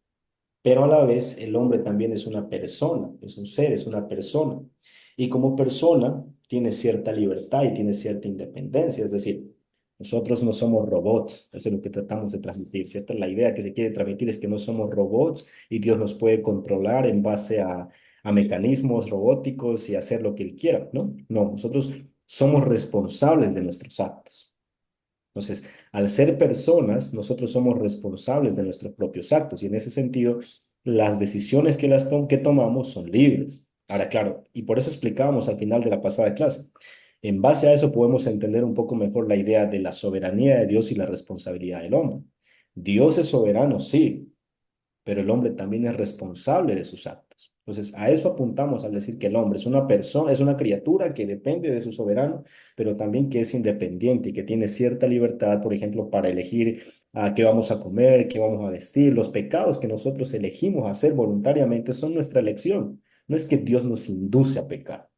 pero a la vez el hombre también es una persona, es un ser, es una persona, y como persona tiene cierta libertad y tiene cierta independencia, es decir, nosotros no somos robots, eso es lo que tratamos de transmitir, ¿cierto? La idea que se quiere transmitir es que no somos robots y Dios nos puede controlar en base a mecanismos robóticos y hacer lo que Él quiera, ¿no? No, nosotros somos responsables de nuestros actos. Entonces, al ser personas, nosotros somos responsables de nuestros propios actos y en ese sentido, las decisiones que tomamos son libres. Ahora, claro, y por eso explicábamos al final de la pasada clase. En base a eso podemos entender un poco mejor la idea de la soberanía de Dios y la responsabilidad del hombre. Dios es soberano, sí, pero el hombre también es responsable de sus actos. Entonces, a eso apuntamos al decir que el hombre es una persona, es una criatura que depende de su soberano, pero también que es independiente y que tiene cierta libertad, por ejemplo, para elegir qué vamos a comer, qué vamos a vestir. Los pecados que nosotros elegimos hacer voluntariamente son nuestra elección. No es que Dios nos induce a pecar.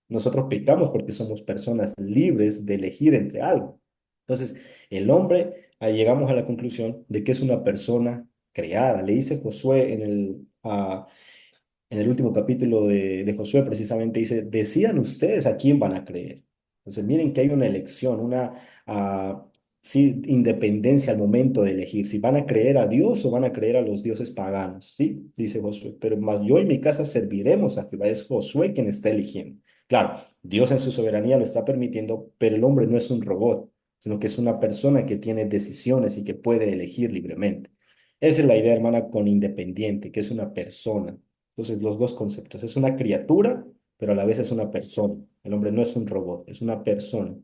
Nosotros pecamos porque somos personas libres de elegir entre algo. Entonces, el hombre, ahí llegamos a la conclusión de que es una persona creada. Le dice Josué en el último capítulo de Josué, precisamente dice, decidan ustedes a quién van a creer. Entonces, miren que hay una elección, sí, independencia al momento de elegir, si van a creer a Dios o van a creer a los dioses paganos, ¿sí? Dice Josué, pero más yo y mi casa serviremos a Jehová. Es Josué quien está eligiendo. Claro, Dios en su soberanía lo está permitiendo, pero el hombre no es un robot, sino que es una persona que tiene decisiones y que puede elegir libremente. Esa es la idea, hermana, con independiente, que es una persona. Entonces, los dos conceptos. Es una criatura, pero a la vez es una persona. El hombre no es un robot, es una persona.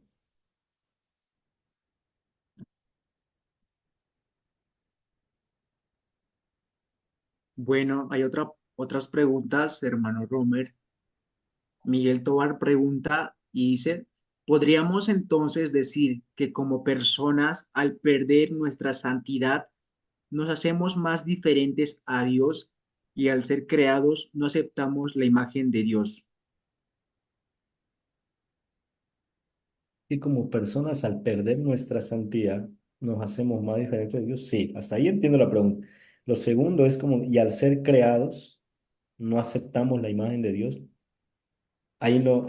Bueno, hay otras preguntas, hermano Romer. Miguel Tobar pregunta y dice, ¿Podríamos entonces decir que como personas, al perder nuestra santidad, nos hacemos más diferentes a Dios y al ser creados no aceptamos la imagen de Dios? Y como personas, al perder nuestra santidad, nos hacemos más diferentes de Dios. Sí, hasta ahí entiendo la pregunta. Lo segundo es como, y al ser creados, no aceptamos la imagen de Dios. Ahí no,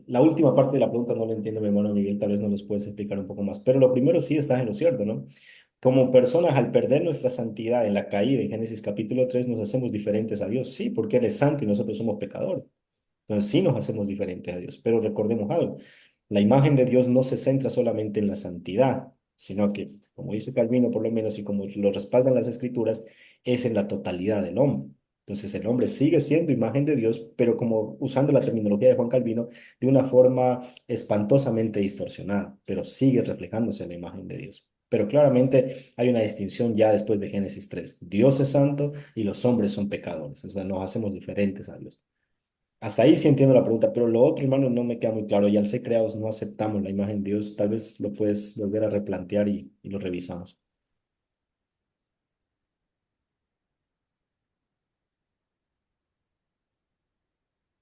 la última parte de la pregunta no la entiendo, mi hermano Miguel, tal vez nos los puedes explicar un poco más. Pero lo primero sí estás en lo cierto, ¿no? Como personas, al perder nuestra santidad en la caída, en Génesis capítulo 3 nos hacemos diferentes a Dios. Sí, porque Él es santo y nosotros somos pecadores. Entonces sí nos hacemos diferentes a Dios, pero recordemos algo, la imagen de Dios no se centra solamente en la santidad, sino que, como dice Calvino por lo menos y como lo respaldan las escrituras, es en la totalidad del hombre. Entonces el hombre sigue siendo imagen de Dios, pero como usando la terminología de Juan Calvino, de una forma espantosamente distorsionada, pero sigue reflejándose en la imagen de Dios. Pero claramente hay una distinción ya después de Génesis 3. Dios es santo y los hombres son pecadores, o sea, nos hacemos diferentes a Dios. Hasta ahí sí entiendo la pregunta, pero lo otro, hermano, no me queda muy claro. Y al ser creados no aceptamos la imagen de Dios. Tal vez lo puedes volver a replantear y lo revisamos.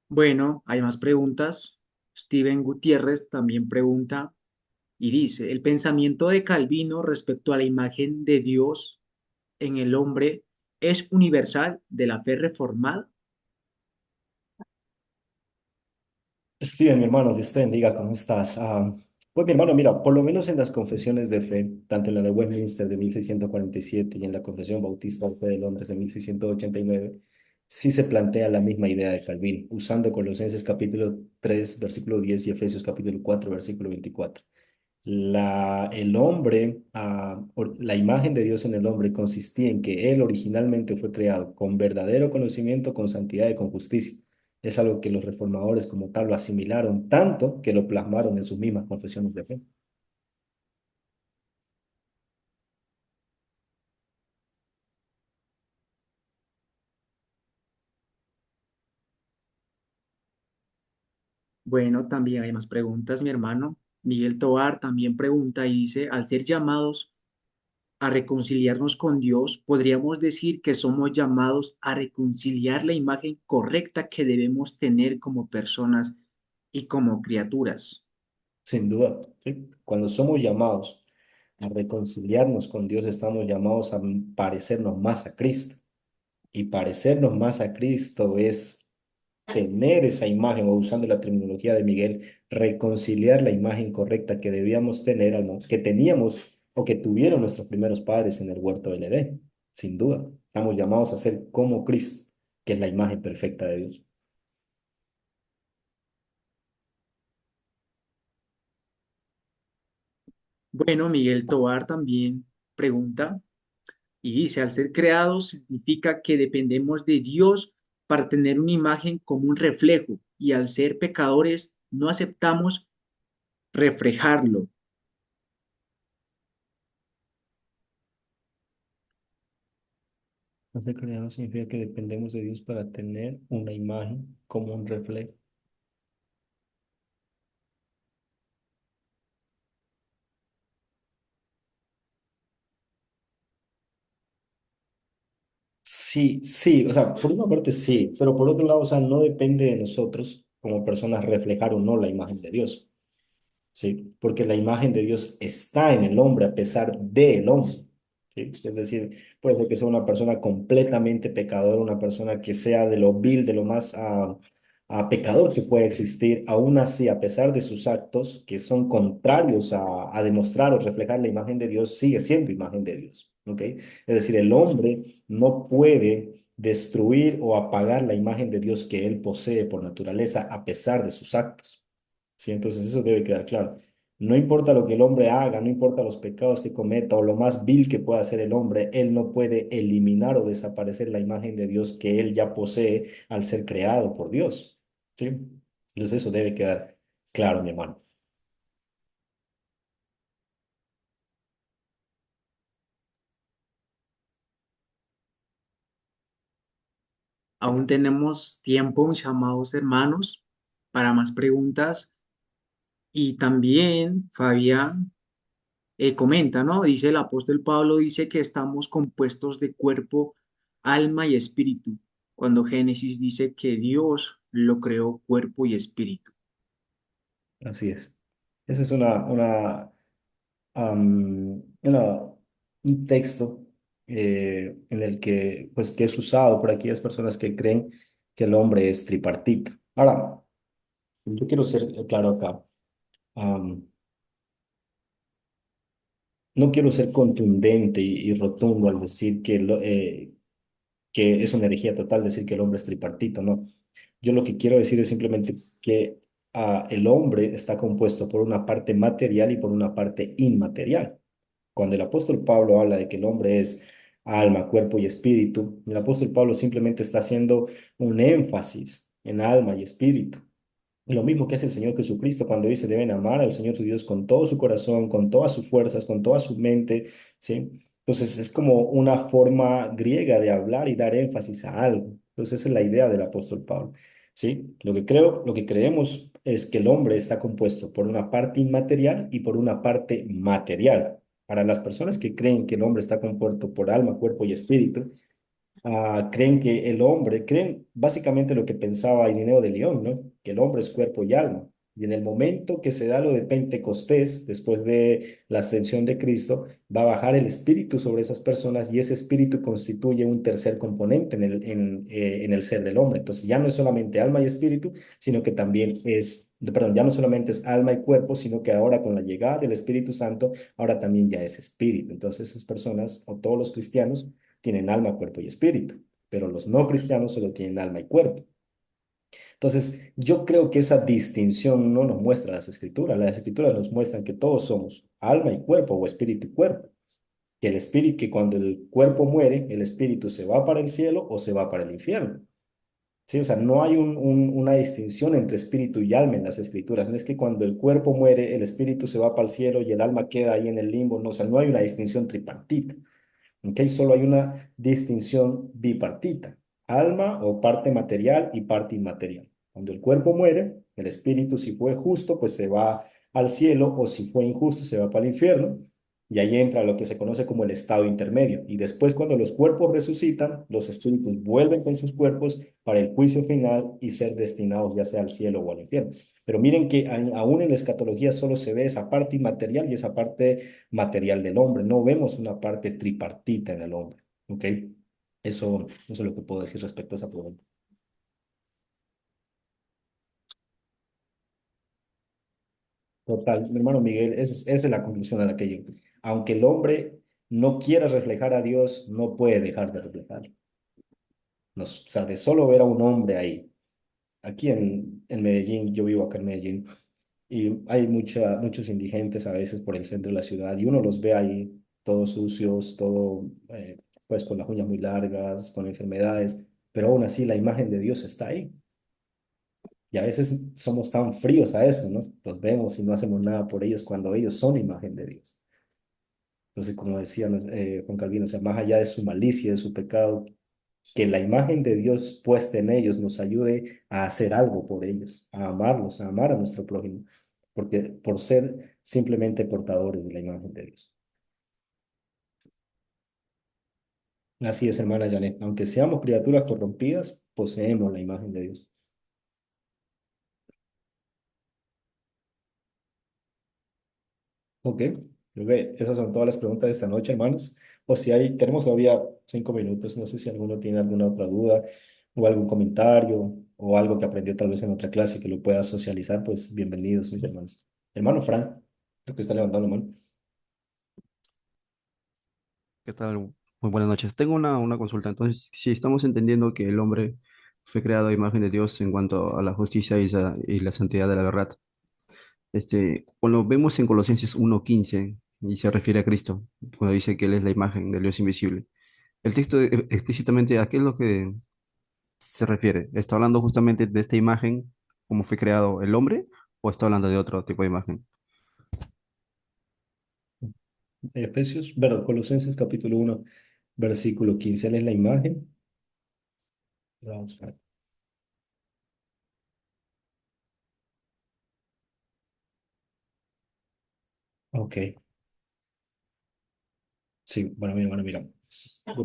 Bueno, hay más preguntas. Steven Gutiérrez también pregunta y dice, ¿el pensamiento de Calvino respecto a la imagen de Dios en el hombre es universal de la fe reformada? Steven, mi hermano, Dios te bendiga, ¿cómo estás? Pues mi hermano, mira, por lo menos en las confesiones de fe, tanto en la de Westminster de 1647 y en la Confesión Bautista de Fe de Londres de 1689, sí se plantea la misma idea de Calvino, usando Colosenses capítulo 3 versículo 10 y Efesios capítulo 4 versículo 24. El hombre, la imagen de Dios en el hombre consistía en que él originalmente fue creado con verdadero conocimiento, con santidad y con justicia. Es algo que los reformadores como tal lo asimilaron tanto que lo plasmaron en sus mismas confesiones de fe. Bueno, también hay más preguntas, mi hermano. Miguel Tovar también pregunta y dice, al ser llamados a reconciliarnos con Dios, podríamos decir que somos llamados a reconciliar la imagen correcta que debemos tener como personas y como criaturas. Sin duda, ¿sí? Cuando somos llamados a reconciliarnos con Dios, estamos llamados a parecernos más a Cristo. Y parecernos más a Cristo es tener esa imagen, o usando la terminología de Miguel, reconciliar la imagen correcta que debíamos tener, que teníamos o que tuvieron nuestros primeros padres en el huerto del Edén. Sin duda, estamos llamados a ser como Cristo, que es la imagen perfecta de Dios. Bueno, Miguel Tovar también pregunta y dice, al ser creados significa que dependemos de Dios para tener una imagen como un reflejo y al ser pecadores no aceptamos reflejarlo. Ser creados significa que dependemos de Dios para tener una imagen como un reflejo. Sí, sí, o sea, por una parte sí, pero por otro lado, o sea, no depende de nosotros como personas reflejar o no la imagen de Dios. ¿Sí? Porque la imagen de Dios está en el hombre a pesar del hombre, ¿sí? Es decir, puede ser que sea una persona completamente pecadora, una persona que sea de lo vil, de lo más pecador que puede existir, aún así, a pesar de sus actos que son contrarios a demostrar o reflejar la imagen de Dios, sigue siendo imagen de Dios, ¿ok? Es decir, el hombre no puede destruir o apagar la imagen de Dios que él posee por naturaleza a pesar de sus actos. Sí, entonces eso debe quedar claro. No importa lo que el hombre haga, no importa los pecados que cometa o lo más vil que pueda hacer el hombre, él no puede eliminar o desaparecer la imagen de Dios que él ya posee al ser creado por Dios. ¿Sí? Entonces eso debe quedar claro, mi hermano. Aún tenemos tiempo, mis amados hermanos, para más preguntas. Y también Fabián comenta, ¿no? Dice el apóstol Pablo, dice que estamos compuestos de cuerpo, alma y espíritu, cuando Génesis dice que Dios lo creó cuerpo y espíritu. Así es. Ese es una- un texto en el que, pues, que es usado por aquellas personas que creen que el hombre es tripartito. Ahora, yo quiero ser claro acá. Am, no quiero ser contundente y rotundo al decir que es una herejía total decir que el hombre es tripartito, ¿no? Yo lo que quiero decir es simplemente que el hombre está compuesto por una parte material y por una parte inmaterial. Cuando el apóstol Pablo habla de que el hombre es alma, cuerpo y espíritu, el apóstol Pablo simplemente está haciendo un énfasis en alma y espíritu. Lo mismo que hace el Señor Jesucristo cuando dice deben amar al Señor su Dios con todo su corazón, con todas sus fuerzas, con toda su mente, ¿sí? Entonces es como una forma griega de hablar y dar énfasis a algo. Entonces esa es la idea del apóstol Pablo, ¿sí? Lo que creemos es que el hombre está compuesto por una parte inmaterial y por una parte material. Para las personas que creen que el hombre está compuesto por alma, cuerpo y espíritu, creen que el hombre, creen básicamente lo que pensaba Irineo de León, ¿no? Que el hombre es cuerpo y alma. Y en el momento que se da lo de Pentecostés, después de la ascensión de Cristo, va a bajar el espíritu sobre esas personas y ese espíritu constituye un tercer componente en el ser del hombre. Entonces ya no es solamente alma y espíritu, sino que también perdón, ya no solamente es alma y cuerpo, sino que ahora con la llegada del Espíritu Santo, ahora también ya es espíritu. Entonces esas personas o todos los cristianos tienen alma, cuerpo y espíritu, pero los no cristianos solo tienen alma y cuerpo. Entonces, yo creo que esa distinción no nos muestra las escrituras nos muestran que todos somos alma y cuerpo o espíritu y cuerpo, que el espíritu, que cuando el cuerpo muere, el espíritu se va para el cielo o se va para el infierno. Sí, o sea, no hay una distinción entre espíritu y alma en las escrituras. No es que cuando el cuerpo muere, el espíritu se va para el cielo y el alma queda ahí en el limbo. No, o sea, no hay una distinción tripartita. ¿Ok? Solo hay una distinción bipartita, alma o parte material y parte inmaterial. Cuando el cuerpo muere, el espíritu, si fue justo, pues se va al cielo, o si fue injusto, se va para el infierno. Y ahí entra lo que se conoce como el estado intermedio. Y después, cuando los cuerpos resucitan, los espíritus vuelven con sus cuerpos para el juicio final y ser destinados ya sea al cielo o al infierno. Pero miren que aún en la escatología solo se ve esa parte inmaterial y esa parte material del hombre. No vemos una parte tripartita en el hombre. ¿Ok? Eso es lo que puedo decir respecto a esa pregunta. Total, mi hermano Miguel, esa es la conclusión a la que llego. Aunque el hombre no quiera reflejar a Dios, no puede dejar de reflejarlo. O sea, de solo ver a un hombre ahí. Aquí en Medellín, yo vivo acá en Medellín, y hay muchos indigentes a veces por el centro de la ciudad, y uno los ve ahí todos sucios, todo pues con las uñas muy largas, con enfermedades, pero aún así la imagen de Dios está ahí. Y a veces somos tan fríos a eso, ¿no? Los vemos y no hacemos nada por ellos cuando ellos son imagen de Dios. Entonces, como decía Juan Calvino, o sea, más allá de su malicia, de su pecado, que la imagen de Dios puesta en ellos nos ayude a hacer algo por ellos, a amarlos, a amar a nuestro prójimo, porque por ser simplemente portadores de la imagen de Dios. Así es, hermana Janet, aunque seamos criaturas corrompidas, poseemos la imagen de Dios. Ok, creo que esas son todas las preguntas de esta noche, hermanos. O si tenemos todavía 5 minutos, no sé si alguno tiene alguna otra duda o algún comentario o algo que aprendió tal vez en otra clase que lo pueda socializar, pues bienvenidos, mis hermanos. Hermano Frank, creo que está levantando la mano. ¿Qué tal? Muy buenas noches. Tengo una consulta. Entonces, si estamos entendiendo que el hombre fue creado a imagen de Dios en cuanto a la justicia y la santidad de la verdad, cuando vemos en Colosenses 1:15 y se refiere a Cristo, cuando dice que Él es la imagen del Dios invisible, el texto explícitamente a qué es lo que se refiere. ¿Está hablando justamente de esta imagen, cómo fue creado el hombre, o está hablando de otro tipo de imagen? Colosenses capítulo 1 versículo 15, ¿él es la imagen? Vamos a ver. Ok, sí, bueno, mira.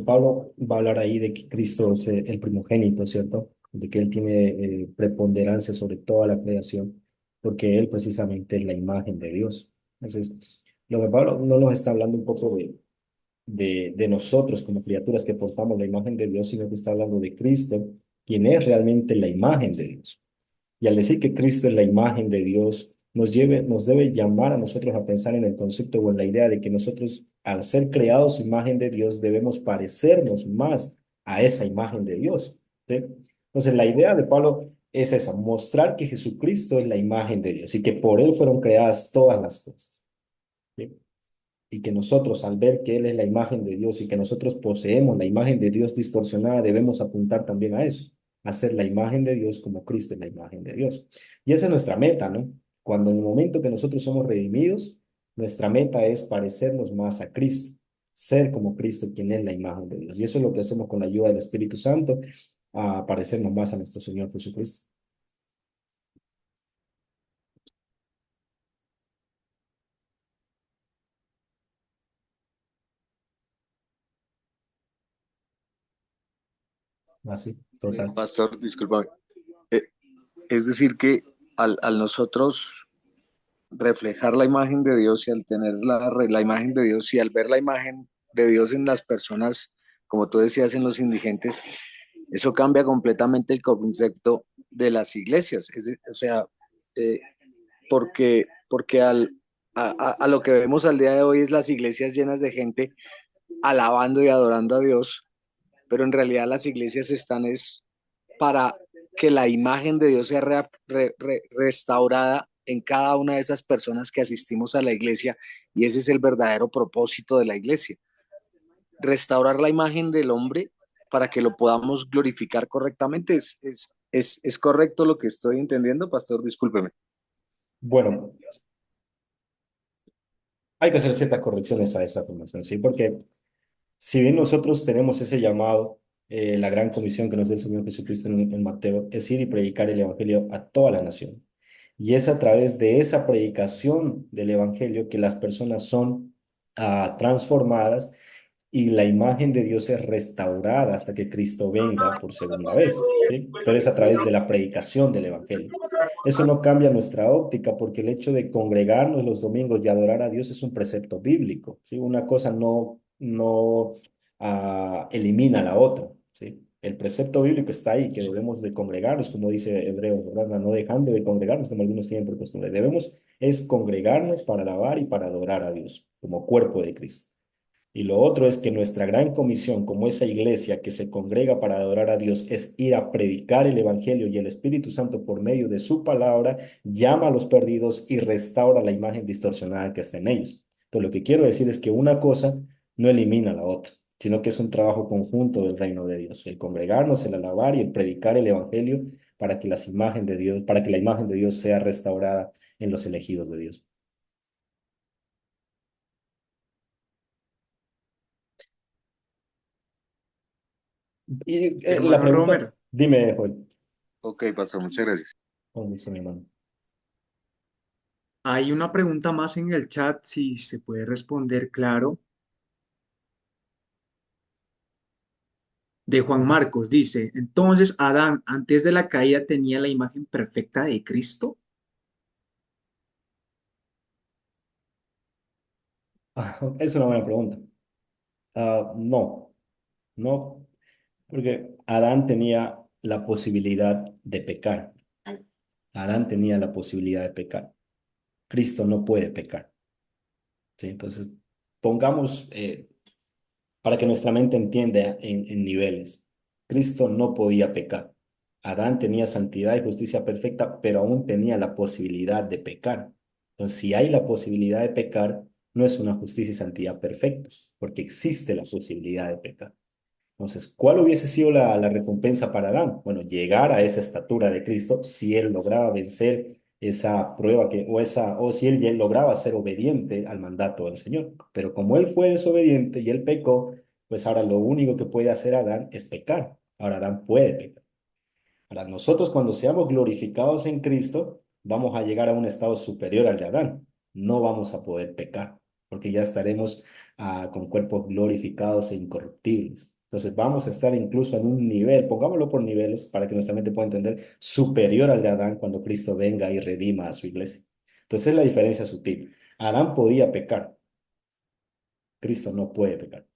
Pablo va a hablar ahí de que Cristo es el primogénito, ¿cierto? De que Él tiene preponderancia sobre toda la creación, porque Él precisamente es la imagen de Dios. Entonces, lo que Pablo no nos está hablando un poco de nosotros como criaturas que portamos la imagen de Dios, sino que está hablando de Cristo, quien es realmente la imagen de Dios. Y al decir que Cristo es la imagen de Dios, nos debe llamar a nosotros a pensar en el concepto o en la idea de que nosotros, al ser creados imagen de Dios, debemos parecernos más a esa imagen de Dios. ¿Sí? Entonces, la idea de Pablo es esa, mostrar que Jesucristo es la imagen de Dios y que por Él fueron creadas todas las cosas. ¿Sí? Y que nosotros, al ver que Él es la imagen de Dios y que nosotros poseemos la imagen de Dios distorsionada, debemos apuntar también a eso, a ser la imagen de Dios como Cristo es la imagen de Dios. Y esa es nuestra meta, ¿no? Cuando en el momento que nosotros somos redimidos, nuestra meta es parecernos más a Cristo, ser como Cristo, quien es la imagen de Dios. Y eso es lo que hacemos con la ayuda del Espíritu Santo, a parecernos más a nuestro Señor Jesucristo. Así, total. Pastor, discúlpame. Eh, es decir, que al nosotros reflejar la imagen de Dios y al tener la imagen de Dios y al ver la imagen de Dios en las personas, como tú decías, en los indigentes, eso cambia completamente el concepto de las iglesias. O sea, eh, porque a lo que vemos al día de hoy es las iglesias llenas de gente alabando y adorando a Dios, pero en realidad las iglesias están es para que la imagen de Dios sea restaurada en cada una de esas personas que asistimos a la iglesia, y ese es el verdadero propósito de la iglesia, restaurar la imagen del hombre para que lo podamos glorificar correctamente. ¿Es correcto lo que estoy entendiendo, pastor? Discúlpeme. Bueno, hay que hacer ciertas correcciones a esa afirmación, ¿sí? Porque si bien nosotros tenemos ese llamado, la gran comisión que nos da el Señor Jesucristo en Mateo, es ir y predicar el Evangelio a toda la nación. Y es a través de esa predicación del Evangelio que las personas son transformadas y la imagen de Dios es restaurada hasta que Cristo venga por segunda vez, ¿sí? Pero es a través de la predicación del Evangelio. Eso no cambia nuestra óptica porque el hecho de congregarnos los domingos y adorar a Dios es un precepto bíblico, ¿sí? Una cosa no elimina la otra, ¿sí? El precepto bíblico está ahí, que debemos de congregarnos, como dice Hebreos, ¿verdad? No dejando de congregarnos como algunos tienen por costumbre. Debemos es congregarnos para alabar y para adorar a Dios como cuerpo de Cristo. Y lo otro es que nuestra gran comisión, como esa iglesia que se congrega para adorar a Dios, es ir a predicar el Evangelio, y el Espíritu Santo por medio de su palabra llama a los perdidos y restaura la imagen distorsionada que está en ellos. Entonces, lo que quiero decir es que una cosa no elimina la otra, sino que es un trabajo conjunto del reino de Dios, el congregarnos, el alabar y el predicar el Evangelio para que para que la imagen de Dios sea restaurada en los elegidos de Dios. Y la Hermano pregunta, Romer, dime, Joel. Ok, pastor, muchas gracias. Con gusto, mi hermano. hay una pregunta más en el chat, si se puede responder, claro, de Juan Marcos. Dice, entonces Adán antes de la caída tenía la imagen perfecta de Cristo. Es una buena pregunta. No, no, porque Adán tenía la posibilidad de pecar. Adán tenía la posibilidad de pecar. Cristo no puede pecar. ¿Sí? Entonces, pongamos, para que nuestra mente entienda en niveles. Cristo no podía pecar. Adán tenía santidad y justicia perfecta, pero aún tenía la posibilidad de pecar. Entonces, si hay la posibilidad de pecar, no es una justicia y santidad perfecta, porque existe la posibilidad de pecar. Entonces, ¿cuál hubiese sido la recompensa para Adán? Bueno, llegar a esa estatura de Cristo si él lograba vencer esa prueba o si él ya lograba ser obediente al mandato del Señor. Pero como él fue desobediente y él pecó, pues ahora lo único que puede hacer Adán es pecar. Ahora Adán puede pecar. Ahora nosotros cuando seamos glorificados en Cristo, vamos a llegar a un estado superior al de Adán. no vamos a poder pecar, porque ya estaremos con cuerpos glorificados e incorruptibles. Entonces vamos a estar incluso en un nivel, pongámoslo por niveles para que nuestra mente pueda entender, superior al de Adán cuando Cristo venga y redima a su iglesia. Entonces es la diferencia sutil. Adán podía pecar, Cristo no puede pecar.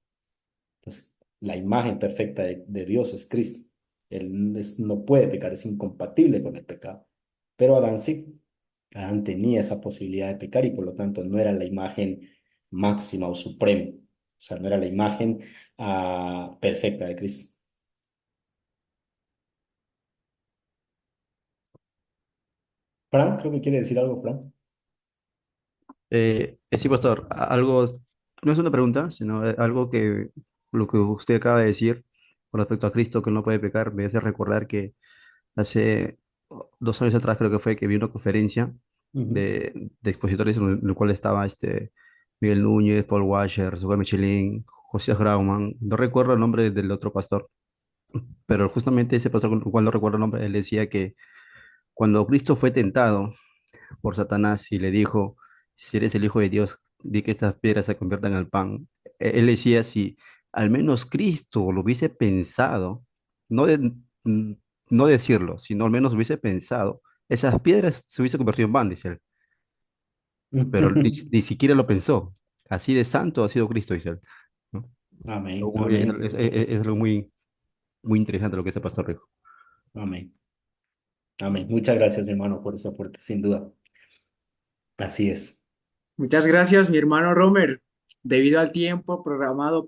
Entonces, la imagen perfecta de Dios es Cristo. Él no puede pecar, es incompatible con el pecado. Pero Adán sí. Adán tenía esa posibilidad de pecar y por lo tanto no era la imagen máxima o suprema. O sea, no era la imagen perfecta de Cristo. Frank, creo que quiere decir algo, Frank. Sí, pastor, algo, no es una pregunta, sino algo que lo que usted acaba de decir con respecto a Cristo que no puede pecar, me hace recordar que hace 2 años atrás creo que fue que vi una conferencia Ujú, de expositores en el cual estaba Miguel Núñez, Paul Washer, Zuccar Michelin, José Grauman, no recuerdo el nombre del otro pastor, pero justamente ese pastor con el cual no recuerdo el nombre, él decía que cuando Cristo fue tentado por Satanás y le dijo, si eres el Hijo de Dios, di que estas piedras se conviertan en pan. Él decía, si al menos Cristo lo hubiese pensado, no, no decirlo, sino al menos hubiese pensado, esas piedras se hubiesen convertido en pan, dice él, pero ni siquiera lo pensó. Así de santo ha sido Cristo, dice él. ¿No? Amén, amén, Es algo muy interesante lo que este pastor dijo. amén, amén. Muchas gracias, mi hermano, por ese aporte, sin duda. Así es. Muchas gracias, mi hermano Romer. Debido al tiempo programado